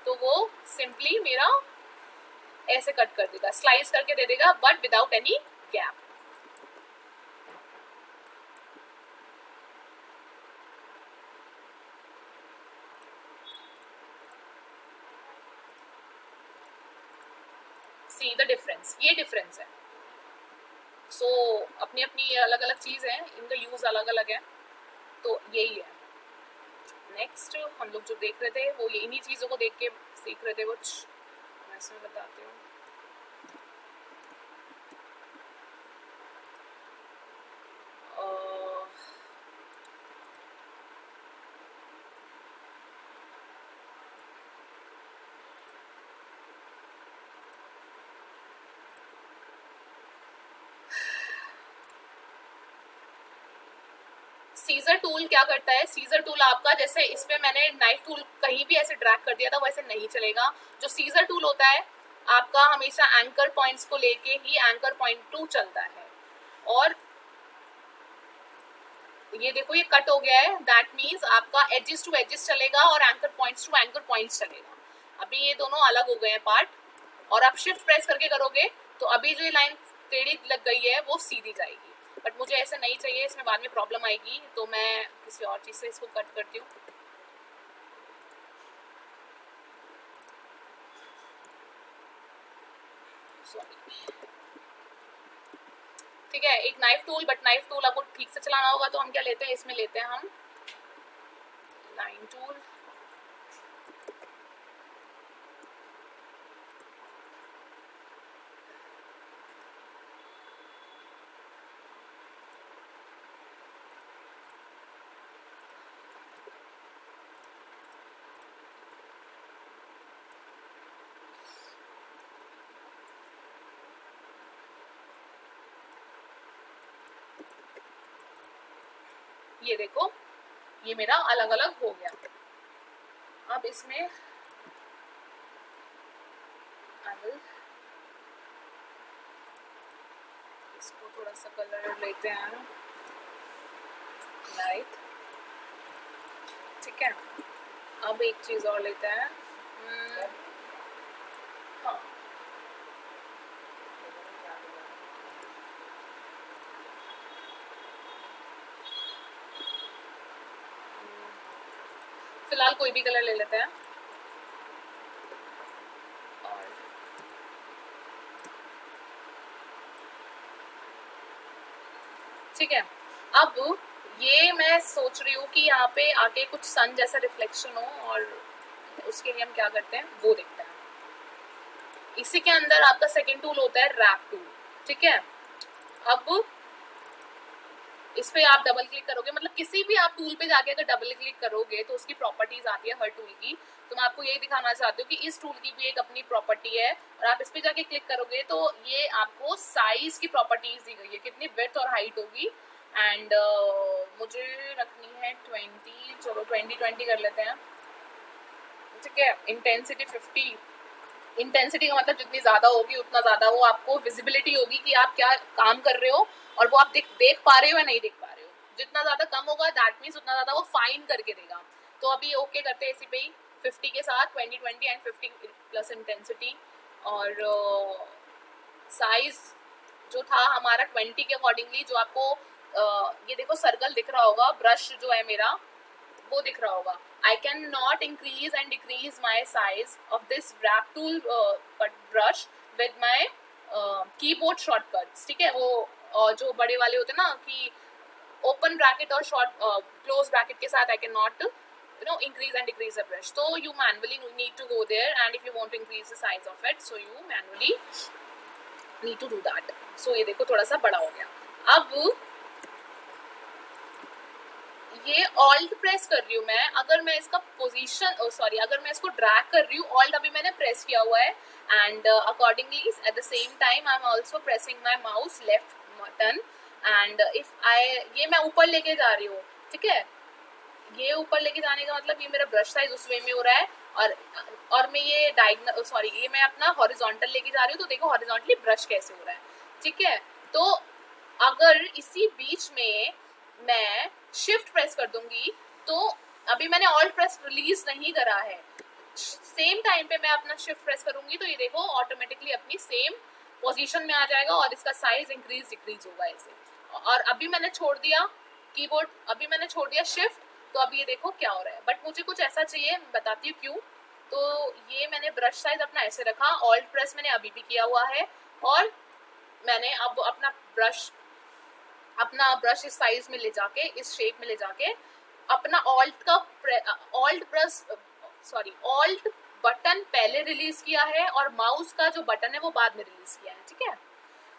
तो वो सिंपली मेरा ऐसे कट कर देगा, स्लाइस करके दे देगा, but without any gap. See the difference, ये डिफरेंस है। सो अपनी अपनी अलग अलग चीज है, इनका यूज अलग अलग है, तो यही है। नेक्स्ट हम लोग जो देख रहे थे वो ये इन्हीं चीजों को देख के सीख रहे थे कुछ, मैं इसमें बताती हूँ। सीजर टूल क्या करता है, सीजर टूल आपका, जैसे इसमें मैंने नाइफ टूल कहीं भी ऐसे ड्रैग कर दिया था, वैसे नहीं चलेगा। जो सीजर टूल होता है आपका हमेशा एंकर पॉइंट्स को लेके ही एंकर पॉइंट टू चलता है। और ये देखो ये कट हो गया है, दैट मीन्स आपका एजेस टू एजेस चलेगा और anchor points to anchor points चलेगा। अभी ये दोनों अलग हो गए हैं पार्ट, और आप शिफ्ट प्रेस करके करोगे तो अभी जो ये लाइन टेढ़ी लग गई है वो सीधी जाएगी, बट मुझे ऐसे नहीं चाहिए, इसमें बाद में प्रॉब्लम आएगी, तो मैं किसी और चीज़ से इसको कट करती हूँ। ठीक है, एक knife tool, but knife tool आपको ठीक से चलाना होगा, तो हम क्या लेते हैं, इसमें लेते हैं हम लाइन टूल। ये देखो ये मेरा अलग अलग हो गया। अब इसमें इसको थोड़ा सा कलर लेते हैं लाइट, ठीक है। अब एक चीज और लेते हैं, हाँ फिलहाल कोई भी कलर ले लेते हैं। और ठीक है, अब ये मैं सोच रही हूँ कि यहाँ पे आके कुछ सन जैसा रिफ्लेक्शन हो, और उसके लिए हम क्या करते हैं वो देखते हैं। इसी के अंदर आपका सेकंड टूल होता है रैप टूल, ठीक है। अब इस पे आप डबल क्लिक करोगे, मतलब किसी भी आप टूल पे जाके अगर डबल क्लिक करोगे तो उसकी प्रॉपर्टीज आती है हर टूल की। तो मैं आपको यही दिखाना चाहती हूँ कि इस टूल की भी एक अपनी प्रॉपर्टी है, और आप इस पे जाके क्लिक करोगे तो ये आपको साइज की प्रॉपर्टीज दी गई है, कितनी विड्थ और हाइट होगी। एंड मुझे रखनी है 20, चलो 20 कर लेते हैं, ठीक है। इंटेंसिटी 50, इंटेंसिटी का मतलब जितनी ज़्यादा होगी उतना ज़्यादा वो आपको विजिबिलिटी होगी कि आप क्या काम कर रहे हो, और वो आप देख पा रहे हो या नहीं देख पा रहे हो। जितना ज़्यादा कम होगा दैट मीन्स उतना ज़्यादा वो फाइन करके देगा। तो अभी ओके करते हैं इसी पे ही 50 के साथ 20 एंड 50 प्लस इंटेंसिटी। और साइज जो था हमारा 20 के अकॉर्डिंगली, जो आपको ये देखो सर्कल दिख रहा होगा, ब्रश जो है मेरा वो दिख रहा होगा। I cannot increase and decrease my size of this wrap tool brush with my keyboard shortcuts, ठीक है। वो जो बड़े वाले होते हैं ना कि open bracket और short close bracket के साथ I cannot increase and decrease the brush. So you manually need to go there, and if you want to increase the size of it, so you manually need to do that. So ये देखो थोड़ा सा बड़ा हो गया। अब ये ऑल्ट प्रेस कर रही हूँ मैं, अगर मैं इसका पोजीशन अगर मैं इसको ड्रैग कर रही हूँ, ऑल्ट अभी मैंने प्रेस किया हुआ है, and accordingly at the same time I am also pressing my mouse left button, and if ये मैं ऊपर लेके जा रही हूँ, ठीक है। ये ऊपर लेके जाने का मतलब ये मेरा ब्रश साइज उस वे में हो रहा है, और मैं ये ये मैं अपना हॉरिजॉन्टल लेके जा रही हूँ, तो देखो हॉरिजॉन्टली ब्रश कैसे हो रहा है, ठीक है। तो अगर इसी बीच में मैं शिफ्ट प्रेस कर दूंगी, तो अभी मैंने ऑल्ट प्रेस रिलीज नहीं करा है, सेम टाइम पे मैं अपना शिफ्ट प्रेस करूंगी तो ये देखो ऑटोमेटिकली अपनी सेम पोजीशन में आ जाएगा, और इसका साइज इंक्रीज डिक्रीज होगा ऐसे। और अभी मैंने छोड़ दिया कीबोर्ड, अभी मैंने छोड़ दिया शिफ्ट, तो अभी ये देखो क्या हो रहा है। बट मुझे कुछ ऐसा चाहिए, बताती हूँ क्यों। तो ये मैंने ब्रश साइज अपना ऐसे रखा, ऑल्ट प्रेस मैंने अभी भी किया हुआ है, और मैंने अब अपना ब्रश इस साइज में ले जाके, इस शेप में ले जाके, अपना ऑल्ट बटन पहले रिलीज किया है, और माउस का जो बटन है वो बाद में रिलीज किया है, ठीक है।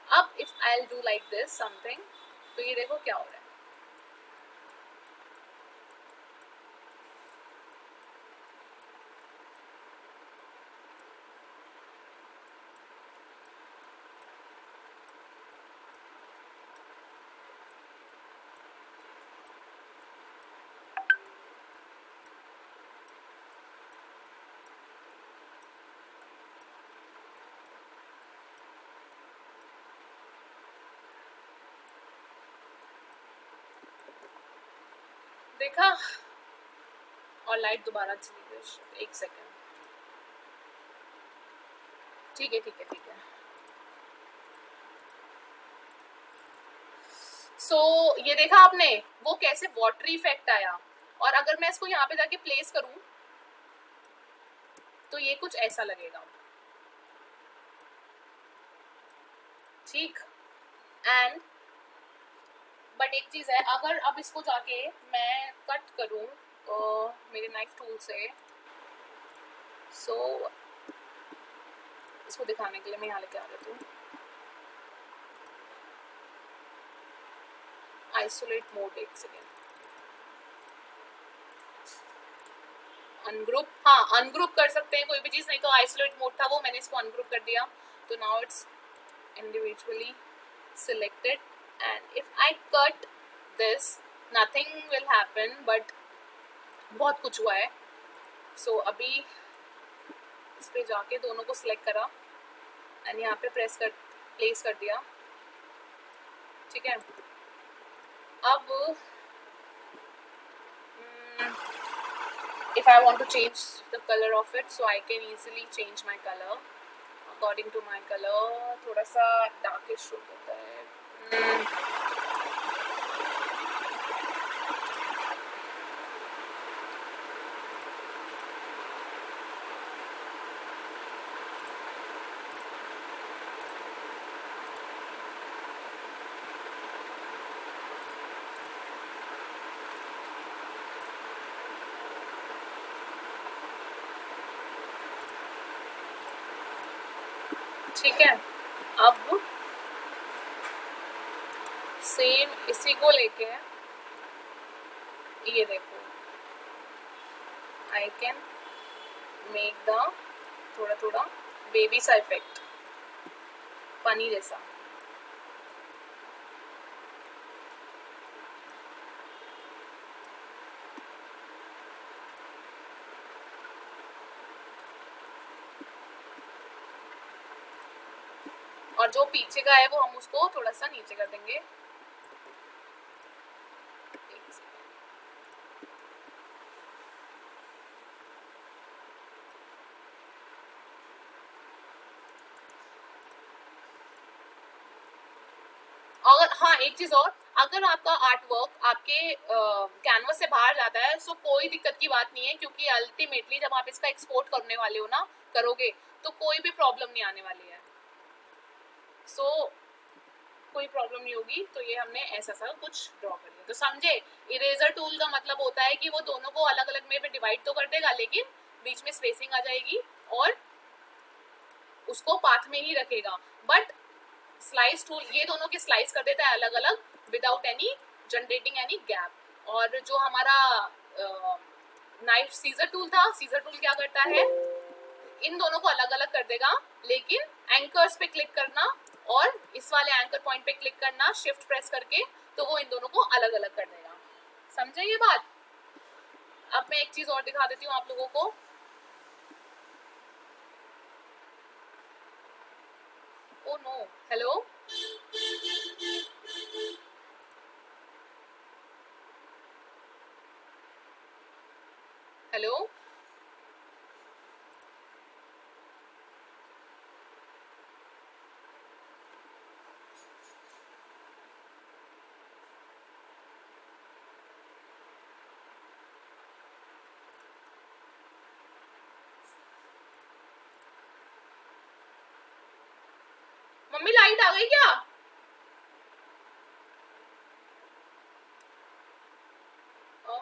अब if I will do like this something, तो ये देखो क्या हो रहा है। देखा, और लाइट दोबारा चली गई, एक सेकेंड, ठीक है। सो ये देखा आपने वो कैसे वाटरी इफेक्ट आया, और अगर मैं इसको यहाँ पे जाके प्लेस करूं तो ये कुछ ऐसा लगेगा, ठीक। एंड बट एक चीज है, अगर अब इसको जाके मैं कट करूं मेरे नाइफ टूल से, सो इसको दिखाने के लिए मैं यहाँ लेके आ रही हूँ आइसोलेट मोड, एक सेकेंड, अनग्रुप, हाँ अनग्रुप कर सकते हैं कोई भी चीज, नहीं तो आइसोलेट मोड था वो, मैंने इसको अनग्रुप कर दिया, तो now it's individually selected, and if I cut this nothing will happen, but बहुत कुछ हुआ है। so अभी इस पे जाके दोनों को सिलेक्ट करा एंड यहाँ पे प्लेस कर दिया, ठीक है। अब if I want to change the color of it, so I can easily change my color according to my color, थोड़ा सा darkish हो जाता है, ठीक है, अब सेम इसी को लेके ये देखो, आई कैन मेक द थोड़ा थोड़ा बेबी सा इफेक्ट, पानी जैसा। और जो पीछे का है वो हम उसको थोड़ा सा नीचे कर देंगे। अगर हाँ एक चीज और, अगर आपका आर्ट वर्क आपके कैनवस से बाहर जाता है सो कोई दिक्कत की बात नहीं है, क्योंकि अल्टीमेटली जब आप इसका एक्सपोर्ट करने वाले हो ना, करोगे तो कोई भी प्रॉब्लम नहीं आने वाली है। सो कोई प्रॉब्लम नहीं होगी। तो ये हमने ऐसा सा कुछ ड्रॉ कर लिया, तो समझे इरेजर टूल का मतलब होता है कि वो दोनों को अलग अलग में डिवाइड तो कर देगा, लेकिन बीच में स्पेसिंग आ जाएगी और उसको पाथ में ही रखेगा। बट स्लाइस टूल ये दोनों के स्लाइस कर देता है अलग अलग without any generating any gap. और जो हमारा नाइफ सीजर टूल था, सीजर टूल क्या करता है, इन दोनों को अलग अलग कर देगा, लेकिन एंकर्स पे क्लिक करना और इस वाले एंकर पॉइंट पे क्लिक करना शिफ्ट प्रेस करके, तो वो इन दोनों को अलग अलग कर देगा। समझे ये बात? अब मैं एक चीज और दिखा देती हूँ आप लोगों को। Oh no, hello hello, mummy light आ गई क्या? Oh,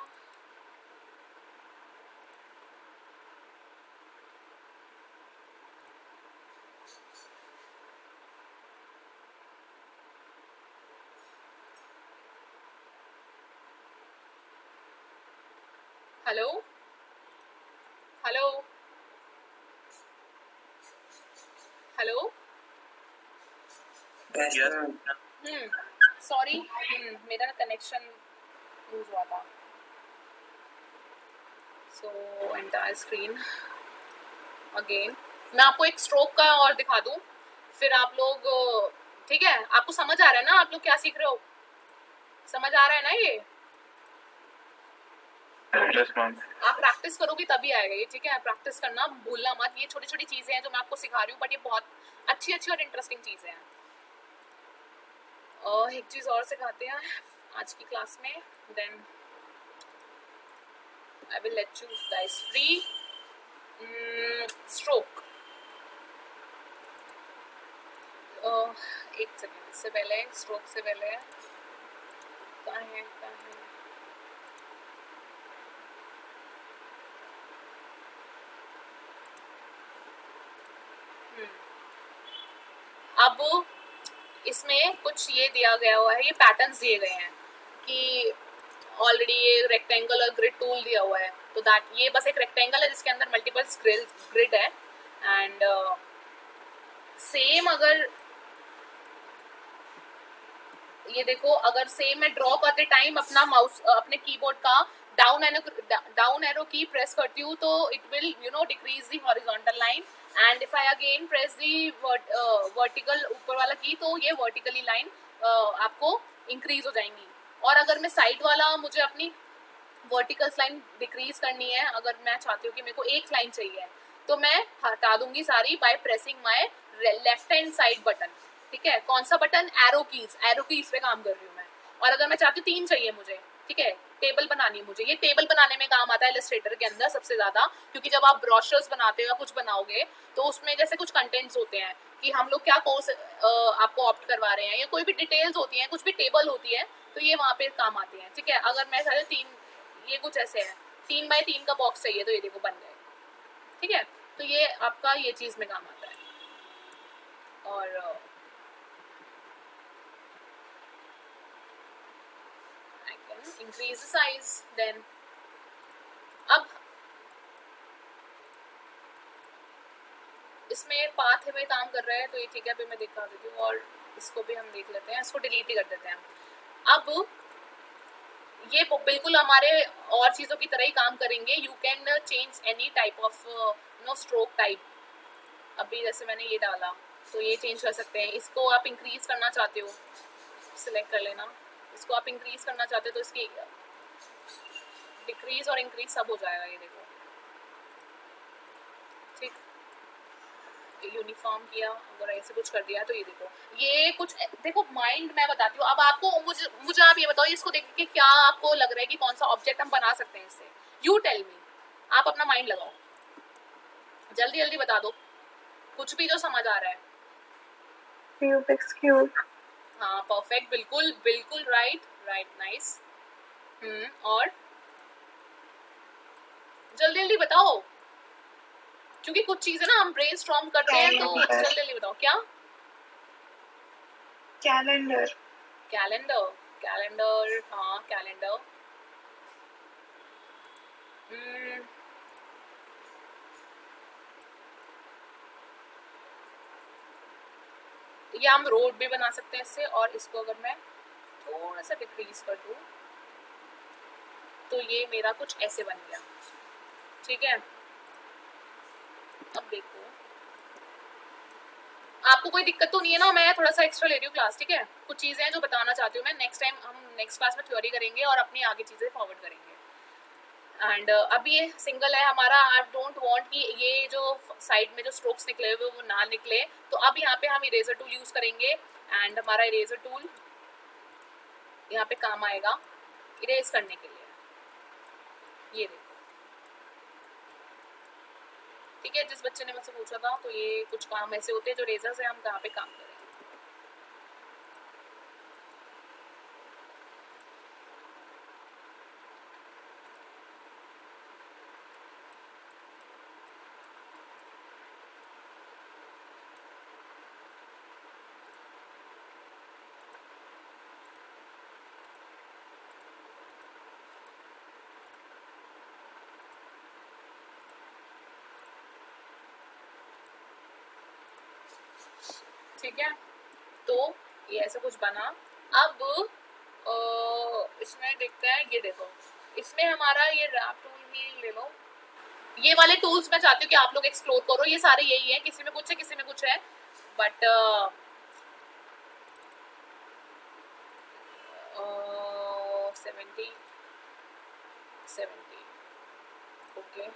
hello hello hello, sorry, मेरा ना कनेक्शन लूज हुआ था। So entire screen again. मैं आपको एक स्ट्रोक का और दिखा दूं, फिर आप लोग, ठीक है, आपको समझ आ रहा है ना आप लोग क्या सीख रहे हो? समझ आ रहा है ना ये? Yes ma'am. आप प्रैक्टिस करोगे तभी आएगा ये, ठीक है? प्रैक्टिस करना भूलना मत। ये छोटी छोटी चीजें हैं जो मैं आपको सिखा रही हूँ, बट ये बहुत अच्छी अच्छी और इंटरेस्टिंग चीजें हैं। एक चीज और सिखाते हैं आज की क्लास में, then I will let you guys free. Stroke, एक सेकेंड, इससे पहले स्ट्रोक से पहले कहाँ है अब इसमें कुछ ये दिया गया हुआ है, ये पैटर्न्स दिए गए हैं कि ऑलरेडी ये रेक्टेंगल और ग्रिड टूल दिया हुआ है, तो दैट ये बस एक रेक्टेंगल है जिसके अंदर मल्टीपल ग्रिड है। एंड सेम अगर ये देखो, अगर सेम मैं ड्रॉ करते टाइम अपना माउस अपने कीबोर्ड का डाउन एरो की प्रेस करती हूँ तो it will decrease the horizontal line, and if I again press the vertical ऊपर वाला की तो ये वर्टिकली लाइन आपको इंक्रीज हो जाएंगी। और अगर मैं साइड वाला, मुझे अपनी वर्टिकल लाइन डिक्रीज करनी है, अगर मैं चाहती हूँ कि मेरे को एक लाइन चाहिए, तो मैं हटा दूंगी सारी by pressing my left hand side button. ठीक है, कौन सा बटन? एरो कीज पे काम कर रही हूँ मैं। और अगर मैं चाहती हूँ 3 चाहिए मुझे, ठीक है, टेबल बनानी है मुझे, ये टेबल बनाने में काम आता है इलस्ट्रेटर के अंदर सबसे ज्यादा, क्योंकि जब आप ब्रोशर्स बनाते हो या कुछ बनाओगे तो उसमें जैसे कुछ कंटेंट्स होते हैं कि हम लोग क्या कोर्स आपको ऑप्ट करवा रहे हैं, या कोई भी डिटेल्स होती हैं, कुछ भी टेबल होती है, तो ये वहाँ पे काम आते हैं। ठीक है, अगर मैं चाहती 3, ये कुछ ऐसे है 3 बाय 3 का बॉक्स चाहिए, तो ये देखो बन गए। ठीक है, तो ये आपका ये चीज में काम आता है। और I can increase the size then. अब इसमें पाथ में काम कर रहा है तो ये ठीक है, अभी मैं दिखा देती हूँ। और इसको भी हम देख लेते हैं, इसको डिलीट ही कर देते हैं। अब ये बिल्कुल हमारे और चीज़ों की तरह ही काम करेंगे। You can change any type of no stroke type. अभी जैसे मैंने ये डाला तो ये चेंज कर सकते हैं। इसको आप इंक्रीज करना चाहते हो, सिलेक्ट कर लेना। इसको आप इंक्रीज करना चाहते हो तो इसकी डिक्रीज और इंक्रीज सब हो जाएगा। ये देखो, ठीक, यूनिफॉर्म किया, अगर ऐसे कुछ कर दिया तो ये देखो, ये कुछ देखो माइंड मैं बताती हूँ। अब आपको मुझे आप ये बताओ, इसको देख के क्या आपको लग रहा है कि कौन सा ऑब्जेक्ट हम बना सकते हैं इससे? यू टेल मी, आप अपना माइंड लगाओ, जल्दी जल्दी बता दो कुछ भी जो समझ आ रहा है। Rubik's Cube. हाँ परफेक्ट, बिल्कुल बिल्कुल राइट राइट, नाइस। और जल्दी जल्दी बताओ, क्योंकि कुछ चीजें ना हम ब्रेनस्टॉर्म करते हैं तो जल्दी जल्दी बताओ। क्या? Calendar. कैलेंडर, कैलेंडर, हाँ कैलेंडर। ये हम रोड भी बना सकते हैं इससे। और इसको अगर मैं थोड़ा सा डिक्रीज कर दूँ तो ये मेरा कुछ ऐसे बन गया, ठीक है। अब देखो, आपको कोई दिक्कत तो नहीं है ना? मैं थोड़ा सा एक्स्ट्रा ले रही हूँ क्लास, ठीक है। कुछ चीज़ें हैं जो बताना चाहती हूँ मैं। नेक्स्ट टाइम हम नेक्स्ट क्लास में थ्योरी करेंगे और अपनी आगे चीज़ें फॉरवर्ड करेंगे। एंड अब ये सिंगल है हमारा। आई डोंट वांट कि ये जो साइड में जो स्ट्रोक्स निकले हुए वो ना निकले, तो अब यहाँ पे हम इरेजर टूल यूज़ करेंगे। एंड हमारा इरेजर टूल यहाँ पे काम आएगा इरेज करने के लिए। ये देखो, ठीक है। जिस बच्चे ने मुझसे पूछा था, तो ये कुछ काम ऐसे होते हैं जो रेजर से हम कहाँ पे काम करें। ठीक है, तो ये ऐसा कुछ बना। अब इसमें देखते हैं, ये देखो, इसमें हमारा ये रैप टूल भी ले लो। ये वाले टूल्स मैं चाहती हूँ कि आप लोग एक्सप्लोर करो। ये सारे यही है, किसी में कुछ है किसी में कुछ है, बट 70 ओके।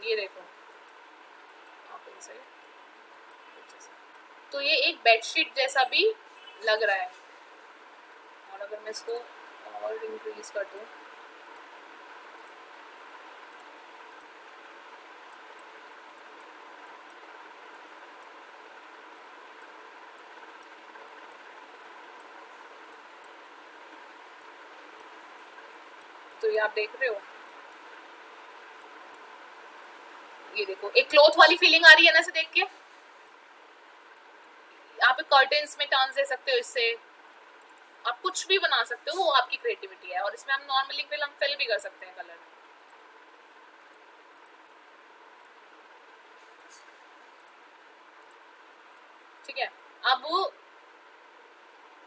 ये देखो आप इनसे, तो ये एक बेडशीट जैसा भी लग रहा है। और अगर मैं इसको और इंक्रीज कर दूं, तो ये आप देख रहे हो, ये देखो एक क्लॉथ वाली फीलिंग आ रही है ना इसे देख के। आप कर्टेन्स में टर्न्स दे सकते हो इससे, आप कुछ भी बना सकते हो, वो आपकी क्रिएटिविटी है। और इसमें हम नॉर्मली फिल भी कर सकते हैं कलर। ठीक है, अब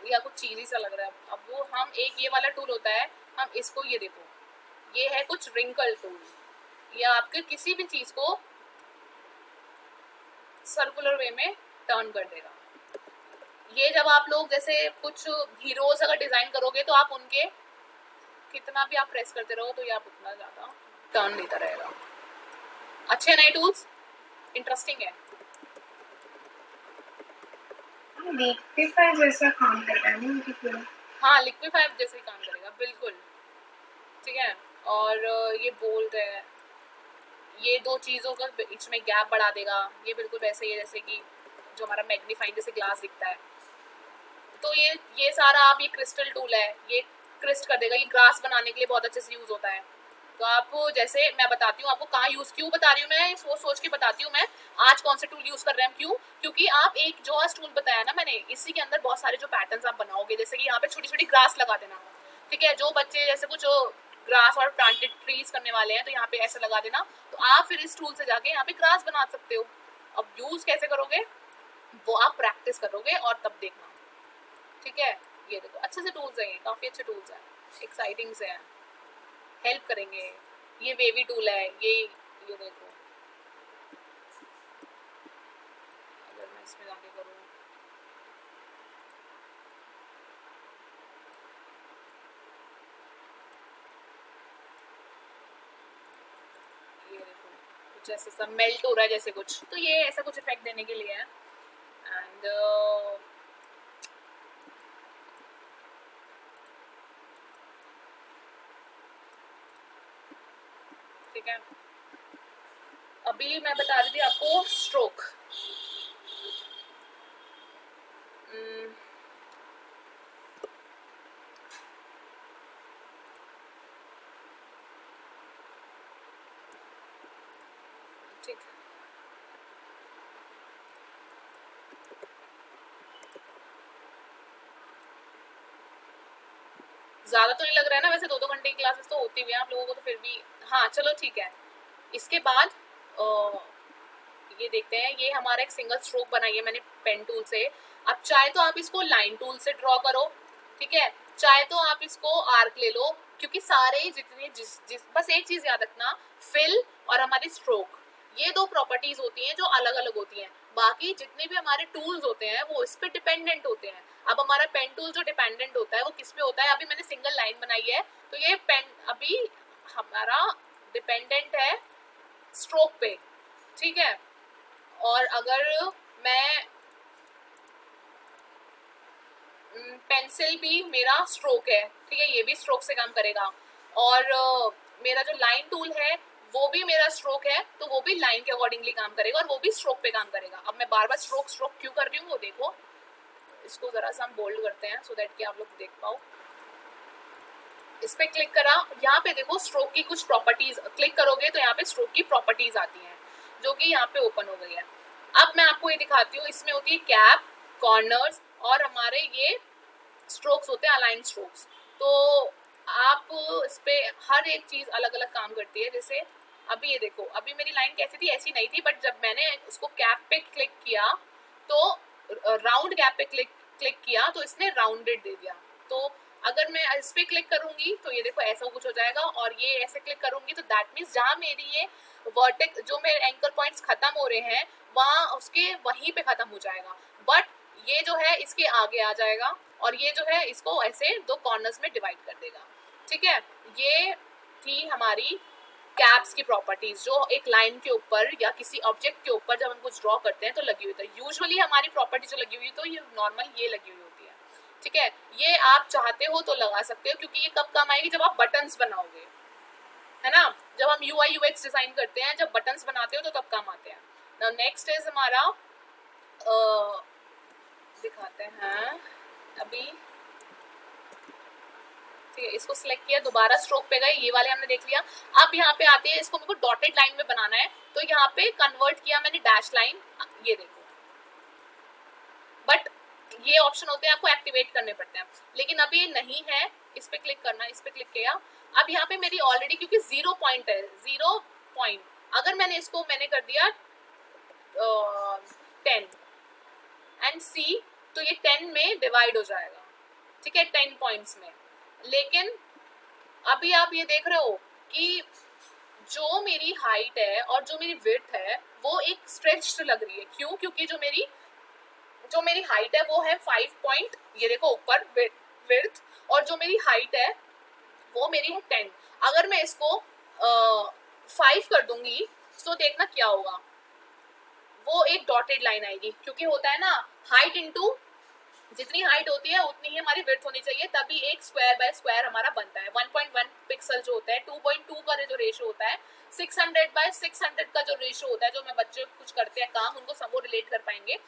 या कुछ चीज ही सा लग रहा है। अब वो हम एक ये वाला टूल होता है, हम इसको, ये देखो ये है कुछ रिंकल टूल। ये आपके किसी भी चीज को सर्कुलर वे में टर्न कर देगा। ये जब आप लोग जैसे कुछ हीरोज अगर डिजाइन करोगे तो आप उनके कितना भी आप प्रेस करते रहो तो ये आप उतना ज्यादा टर्न देता रहेगा। अच्छे नए टूल्स, इंटरेस्टिंग है। लिक्विफाई जैसा काम कर रहा है ना उनकी पूरा। हाँ लिक्विफाई जैसे ही काम करेगा, बिल्कुल ठीक है। और ये बोल्ड है, ये दो चीज़ों का बीच में गैप बढ़ा देगा। ये बिल्कुल वैसे ही है जैसे कि जो हमारा मैग्नीफाइंग जैसे ग्लास दिखता है। तो ये सारा आप ये क्रिस्टल टूल है, ये क्रिस्ट कर देगा। ये ग्लास बनाने के लिए बहुत अच्छे से यूज़ होता है। तो आप जैसे मैं बताती हूँ आपको कहाँ यूज़ क्यों बता रही हूँ, मैं सोच के बताती हूँ मैं आज कौन से टूल यूज़ कर रहे हैं क्यों। क्योंकि आप एक जो आज टूल बताया ना मैंने, इसी के अंदर बहुत सारे जो पैटर्न्स आप बनाओगे, जैसे कि यहाँ पे छोटी छोटी ग्रास लगा देना, ठीक है। जो बच्चे जैसे कुछ ग्रास और प्लांटेड ट्रीज करने वाले हैं तो यहाँ पे ऐसे लगा देना, तो आप फिर इस टूल से जाके यहाँ पे ग्रास बना सकते हो। अब यूज़ कैसे करोगे वो आप प्रैक्टिस करोगे और तब देखना, ठीक है। ये देखो अच्छे से टूल्स हैं, ये काफ़ी अच्छे टूल्स हैं, एक्साइटिंग से हैं, हेल्प करेंगे। ये वेवी टूल है, ये देखो अगर मैं इसमें जाके करूँ, ये देखो कुछ ऐसे सब मेल्ट हो रहा है जैसे कुछ, तो ये ऐसा कुछ इफेक्ट देने के लिए है। एंड ठीक है, अभी मैं बता रही थी आपको स्ट्रोक। ठीक, ज्यादा तो नहीं लग रहा है ना, वैसे 2-2 घंटे की क्लासेस तो होती हुई हैं आप लोगों को, तो फिर भी हाँ चलो ठीक है। इसके बाद ये देखते हैं, ये हमारा एक सिंगल स्ट्रोक बनाई है मैंने पेन टूल से। अब चाहे तो आप इसको लाइन टूल से ड्रॉ करो, ठीक है, चाहे तो आप इसको आर्क ले लो, क्योंकि सारे जितने जिस बस एक चीज याद रखना, फिल और हमारी स्ट्रोक, ये दो प्रॉपर्टीज होती हैं जो अलग अलग होती हैं। बाकी जितने भी हमारे टूल्स होते हैं वो इस पे डिपेंडेंट होते हैं। अब हमारा पेन टूल जो डिपेंडेंट होता है वो किस पे होता है, अभी मैंने सिंगल लाइन बनाई है तो ये पेन अभी हमारा डिपेंडेंट है स्ट्रोक पे, ठीक है। और अगर मैं पेंसिल भी मेरा स्ट्रोक है, ठीक है, ये भी स्ट्रोक से काम करेगा। और मेरा जो लाइन टूल है वो भी मेरा स्ट्रोक है, तो वो भी लाइन के अकॉर्डिंगली काम करेगा और वो भी स्ट्रोक पे काम करेगा। अब मैं बार बार स्ट्रोक स्ट्रोक क्यों कर रही हूँ वो देखो, इसको जरा सा हम बोल्ड करते हैं सो दैट कि आप लोग देख पाओ। इस पे क्लिक करा, यहाँ पे देखो स्ट्रोक की कुछ प्रॉपर्टीज, क्लिक करोगे तो यहाँ पे स्ट्रोक की प्रॉपर्टीज आती हैं जो कि यहाँ पे ओपन हो गई है। अब मैं आपको ये दिखाती हूँ, इसमें होती है कैप, कॉर्नर्स और हमारे ये स्ट्रोक्स होते हैं अलाइन स्ट्रोक्स। तो आप इस पे हर एक चीज अलग अलग काम करती है। जैसे अभी ये देखो, अभी मेरी लाइन कैसी थी, ऐसी नहीं थी, बट जब मैंने उसको कैप पे क्लिक किया तो राउंड कैप पे क्लिक किया तो इसने राउंडेड दे दिया। तो अगर मैं इस पे क्लिक करूंगी तो ये देखो ऐसा कुछ हो जाएगा, और ये ऐसे क्लिक करूंगी तो दैट मीन्स जहाँ मेरी ये वर्टेक्स जो मेरे एंकर पॉइंट्स खत्म हो रहे हैं वहाँ उसके वहीं पे खत्म हो जाएगा, बट ये जो है इसके आगे आ जाएगा और ये जो है इसको ऐसे दो कॉर्नर्स में डिवाइड कर देगा, ठीक है। ये थी हमारी कैप्स की प्रॉपर्टीज जो एक लाइन के ऊपर या किसी ऑब्जेक्ट के ऊपर जब हम कुछ ड्रॉ करते हैं तो लगी हुई थी। यूजुअली हमारी प्रॉपर्टी जो लगी हुई तो ये नॉर्मल ये लगी हुई होती है, ठीक है। ये आप चाहते हो तो लगा सकते हो, क्योंकि ये कब काम आएगी, जब आप बटन्स बनाओगे, है ना। जब हम UI UX डिजाइन करते हैं, जब बटन्स बनाते हो तो तब काम आते हैं। नाउ नेक्स्ट इज हमारा दिखाते हैं अभी, ठीक है, इसको सिलेक्ट किया, दोबारा स्ट्रोक पे गए, ये वाले हमने देख लिया। अब यहाँ पे आते हैं, इसको मेरे को डॉटेड लाइन में बनाना है तो यहाँ पे कन्वर्ट किया मैंने डैश लाइन, ये देखो। बट ये ऑप्शन होते हैं आपको एक्टिवेट करने पड़ते हैं, लेकिन अभी ये नहीं है। इस पे क्लिक करना, इस पे क्लिक किया। अब यहाँ पे मेरी ऑलरेडी क्योंकि 0 पॉइंट है, 0 पॉइंट, अगर मैंने इसको मैंने कर दिया 10 एंड C तो ये 10 में डिवाइड हो जाएगा, ठीक है, 10 पॉइंट्स में। लेकिन अभी आप ये देख रहे हो कि जो मेरी हाइट है और जो मेरी विड्थ है वो एक स्ट्रेच्ड लग रही है। क्यों? क्योंकि जो मेरी हाइट है वो है 5 पॉइंट, ये देखो ऊपर विड्थ, और जो मेरी हाइट है वो मेरी है 10। अगर मैं इसको 5 कर दूंगी तो देखना क्या होगा, वो एक डॉटेड लाइन आएगी, क्योंकि होता है ना हाइट इंटू जितनी हाइट होती है उतनी ही हमारी विड्थ होनी चाहिए, तभी एक स्क्वायर बाय स्क्वायर हमारा बनता है। 1.1 पिक्सल जो होता है, 2.2 का जो रेशो होता है, 600 बाय 600 का जो रेशो होता है, जो मैं बच्चे कुछ करते हैं काम उनको सब वो रिलेट कर पाएंगे।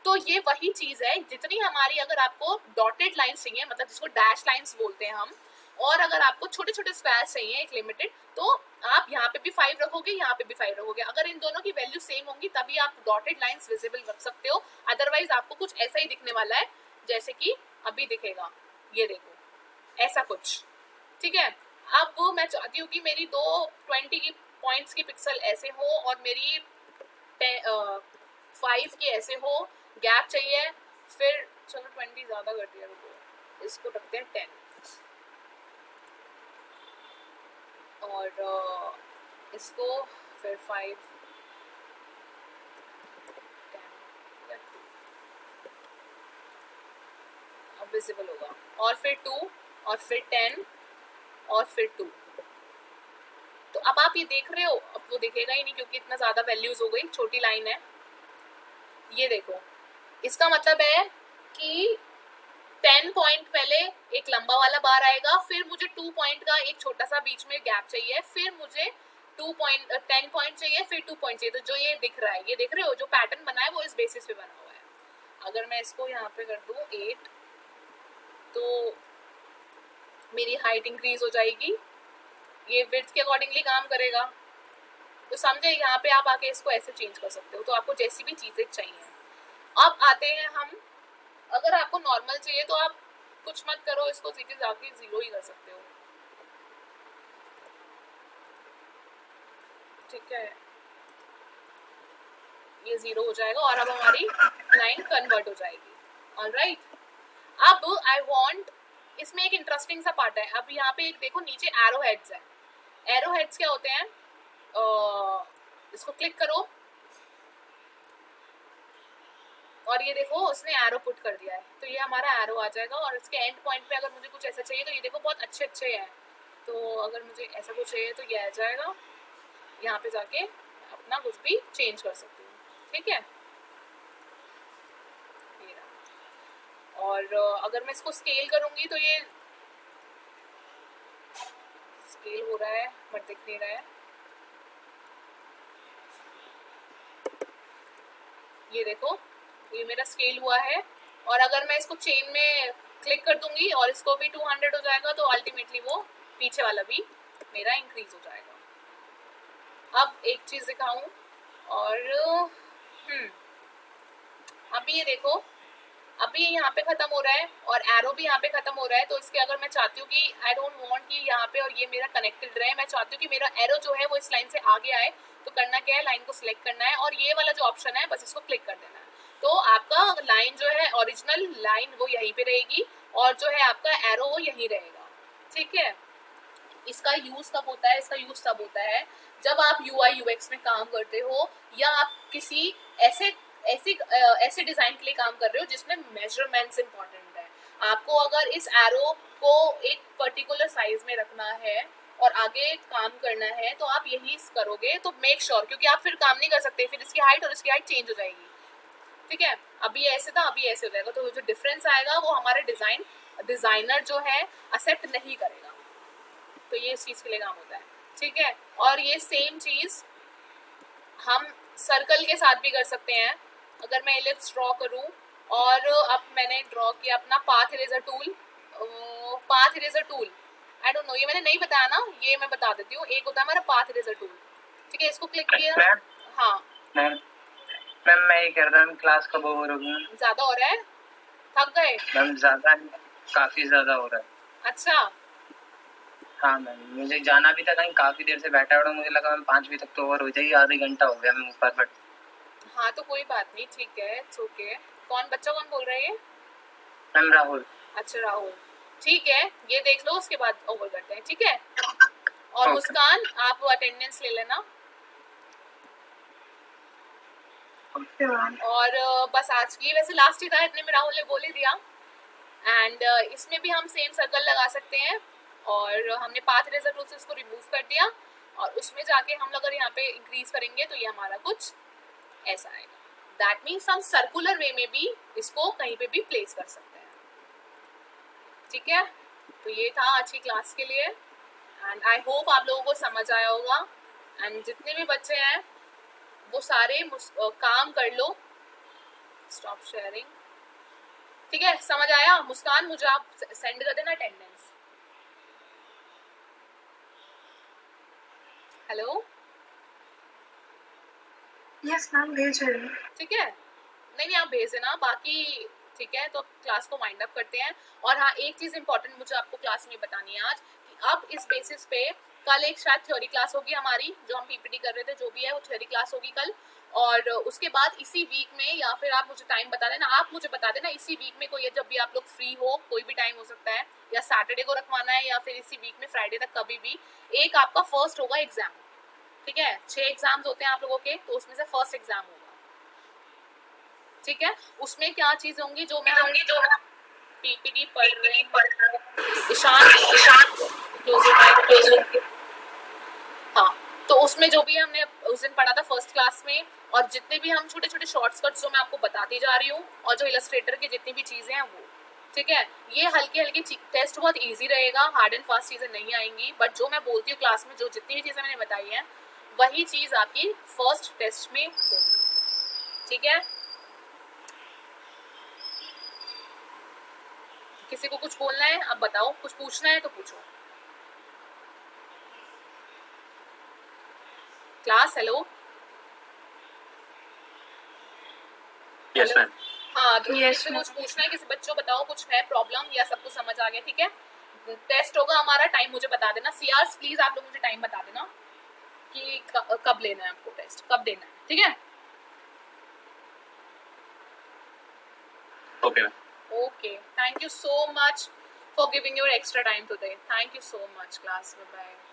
तो ये वही चीज है, जितनी हमारी, अगर आपको डॉटेड लाइंस चाहिए, मतलब जिसको डैश लाइंस बोलते हैं हम, और अगर आपको छोटे छोटे स्क्वायर्स चाहिए एक लिमिटेड, तो आप यहाँ पे भी 5 रखोगे, यहाँ पे भी 5 रखोगे। अगर इन दोनों की वैल्यू सेम होंगी तभी आप डॉटेड लाइंस विजिबल रख सकते हो, अदरवाइज आपको कुछ ऐसा ही दिखने वाला है जैसे कि अभी दिखेगा, ये देखो ऐसा कुछ। ठीक है, अब मैं चाहती हूँ कि मेरी दो 20 की पॉइंट्स की पिक्सल ऐसे हो और मेरी 5 की ऐसे हो, गैप चाहिए। फिर चलो 20 ज़्यादा कर दिया, रुको इसको रखते हैं 10 और इसको फिर 5 10 अब विजिबल होगा, और फिर 2 और फिर 10 और फिर 2। तो अब आप ये देख रहे हो, अब वो दिखेगा ही नहीं क्योंकि इतना ज़्यादा वैल्यूज हो गई, छोटी लाइन है। ये देखो, इसका मतलब है कि 10 पॉइंट पहले एक लंबा वाला बार आएगा, फिर मुझे 2 पॉइंट का एक छोटा सा बीच में गैप चाहिए, फिर मुझे 10 पॉइंट चाहिए, फिर 2 पॉइंट चाहिए। तो जो ये दिख रहा है, ये देख रहे हो, जो पैटर्न बना है वो इस बेसिस पे बना हुआ है। अगर मैं इसको यहाँ पे कर दूँ 8, तो मेरी हाइट इंक्रीज हो जाएगी, ये विड्थ के अकॉर्डिंगली काम करेगा। तो समझे, यहाँ पे आप आके इसको ऐसे चेंज कर सकते हो, तो आपको जैसी भी चीज़ें चाहिए। अब आते हैं हम, अगर आपको नॉर्मल चाहिए तो आप कुछ मत करो, इसको सीधे जाके 0 ही कर सकते हो। ठीक है, ये 0 हो जाएगा और अब हमारी लाइन कन्वर्ट हो जाएगी। ऑलराइट, अब आई वांट, इसमें एक इंटरेस्टिंग सा पार्ट है। अब यहाँ पे एक देखो, नीचे एरो हेड्स है। एरो हेड्स क्या होते हैं, इसको क्लिक करो और ये देखो उसने एरो पुट कर दिया है, तो ये हमारा एरो आ जाएगा। और इसके एंड पॉइंट पे अगर मुझे कुछ ऐसा चाहिए तो ये देखो बहुत अच्छे अच्छे हैं, तो अगर मुझे ऐसा कुछ चाहिए तो ये आ जाएगा, यहाँ पे जाके अपना कुछ भी चेंज कर सकती हूँ। ठीक है, ये रहा। और अगर मैं इसको स्केल करूँगी तो ये स्केल हो रहा है बट दिख नहीं रहा है, ये देखो ये मेरा स्केल हुआ है। और अगर मैं इसको चेन में क्लिक कर दूंगी और इसको भी 200 हो जाएगा, तो अल्टीमेटली वो पीछे वाला भी मेरा इंक्रीज हो जाएगा। अब एक चीज दिखाऊं, और अभी ये देखो, अभी यहाँ पे खत्म हो रहा है और एरो भी यहाँ पे खत्म हो रहा है। तो इसके अगर मैं चाहती हूँ कि आई डोंट वांट कि यहाँ पे और ये मेरा कनेक्टेड रहे, मैं चाहती हूँ कि मेरा एरो जो है वो इस लाइन से आगे आए, तो करना क्या है, लाइन को सिलेक्ट करना है और ये वाला जो ऑप्शन है बस इसको क्लिक कर देना है। तो आपका लाइन जो है, ओरिजिनल लाइन वो यहीं पे रहेगी और जो है आपका एरो वो यहीं रहेगा। ठीक है, इसका यूज कब होता है, इसका यूज तब होता है जब आप UI UX में काम करते हो, या आप किसी ऐसे डिजाइन के लिए काम कर रहे हो जिसमें मेजरमेंट्स इंपॉर्टेंट है। आपको अगर इस एरो को एक पर्टिकुलर साइज में रखना है और आगे काम करना है तो आप यही करोगे, तो मेक श्योर, क्योंकि आप फिर काम नहीं कर सकते, फिर इसकी हाइट और इसकी हाइट चेंज हो जाएगी। ठीक है, अभी ऐसे था, अभी ऐसे हो जाएगा, तो जो डिफरेंस आएगा वो हमारे डिजाइनर जो है एक्सेप्ट नहीं करेगा। तो ये इस चीज के लिए काम होता है। ठीक है, और ये सेम चीज हम सर्कल के साथ भी कर सकते हैं। अगर मैं एलिप्स ड्रॉ करूं और अब मैंने ड्रॉ किया अपना path eraser tool, I don't know, ये मैंने नहीं बताया ना, ये मैं बता देती हूँ। एक होता है हमारा पाथ इरेजर टूल। ठीक है, इसको क्लिक किया। हाँ मैम मैं ये कह रहा था, क्लास कब ओवर होगी? ज्यादा हो रहा है, थक गए? मैम ज्यादा, काफी ज्यादा हो रहा है। अच्छा, हाँ मैम, मुझे जाना भी था कहीं, काफी देर से बैठा हुआ, मुझे लगा मैम 5 बजे तक तो ओवर हो जाएगी, आधे घंटा हो गया मैं ऊपर। बट हाँ तो कोई बात नहीं, ठीक है, इट्स ओके। बच्चा कौन बोल रहा है ये? मैम राहुल। अच्छा राहुल, ठीक है, ये देख लो, उसके बाद ओवर करते हैं। ठीक है, और मुस्कान आप अटेंडेंस ले लेना। और बस आज की वैसे लास्ट ही था, इतने में राहुल ने बोल ही दिया। एंड इसमें भी हम सेम सर्कल लगा सकते हैं, और हमने पाथ इरेजर टूल से इसको रिमूव कर दिया, और उसमें जाके हम अगर यहाँ पे इंक्रीज करेंगे तो ये हमारा कुछ ऐसा आएगा। दैट मीन्स हम सर्कुलर वे में भी इसको कहीं पे भी प्लेस कर सकते हैं, ठीक है। तो ये था आज की क्लास के लिए, एंड आई होप आप लोगों को समझ आया होगा। एंड जितने भी बच्चे हैं वो सारे काम कर लो। स्टॉप शेयरिंग, ठीक है, समझ आया? मुस्कान मुझे आप सेंड कर देना अटेंडेंस। हेलो, यस मैम, भेज रही हूँ। ठीक है, नहीं आप भेज देना, बाकी ठीक है। तो क्लास को वाइंड अप करते हैं। और हाँ, एक चीज़ इंपॉर्टेंट मुझे आपको क्लास में बतानी है आज, कि अब इस बेसिस पे कल एक शायद थ्योरी क्लास होगी हमारी, जो हम पीपीटी कर रहे थे, जो भी है वो थ्योरी क्लास होगी कल। और उसके बाद इसी वीक में, या फिर आप मुझे टाइम बता देना, आप मुझे बता देना इसी वीक में कोई, जब भी आप लोग फ्री हो, कोई भी टाइम हो सकता है, या सैटरडे को रखवाना है, या फिर इसी वीक में फ्राइडे तक, कभी भी एक आपका फर्स्ट होगा एग्जाम, ठीक है। 6 एग्जाम्स होते हैं आप लोगों के, तो उसमें से फर्स्ट एग्जाम होगा, ठीक है। उसमें क्या चीज होंगी जो मैं पीपीटी पढ़ रहे हैं, ईशान हाँ, तो उसमें जो भी हमने उस दिन पढ़ा था फर्स्ट क्लास में, और जितने भी हम छोटे छोटे शॉर्टकट्स जो मैं आपको बताती जा रही हूँ, और जो इलस्ट्रेटर की जितनी भी चीजें हैं वो, ठीक है। ये हल्की हल्की टेस्ट बहुत इजी रहेगा, हार्ड एंड फास्ट चीजें नहीं आएंगी, बट जो मैं बोलती हूँ क्लास में, जो जितनी भी चीजें मैंने बताई हैं, वही चीज आपकी फर्स्ट टेस्ट में होगी, ठीक है। किसी को कुछ बोलना है? अब बताओ, कुछ पूछना है तो पूछो। Class, hello. Yes ma'am. हाँ, तो Yes, किसी ma'am. कुछ पूछना है, किसी बच्चों बताओ कुछ है प्रॉब्लम, या सब कुछ समझ आ गया, ठीक है। टेस्ट होगा हमारा, टाइम मुझे बता देना। सीआर्स प्लीज आप लोग मुझे टाइम बता देना कि कब लेना है आपको टेस्ट, कब देना है, ठीक है। Okay ma'am. Okay, thank you so much for giving your extra time today. Thank you so much, class. Bye bye.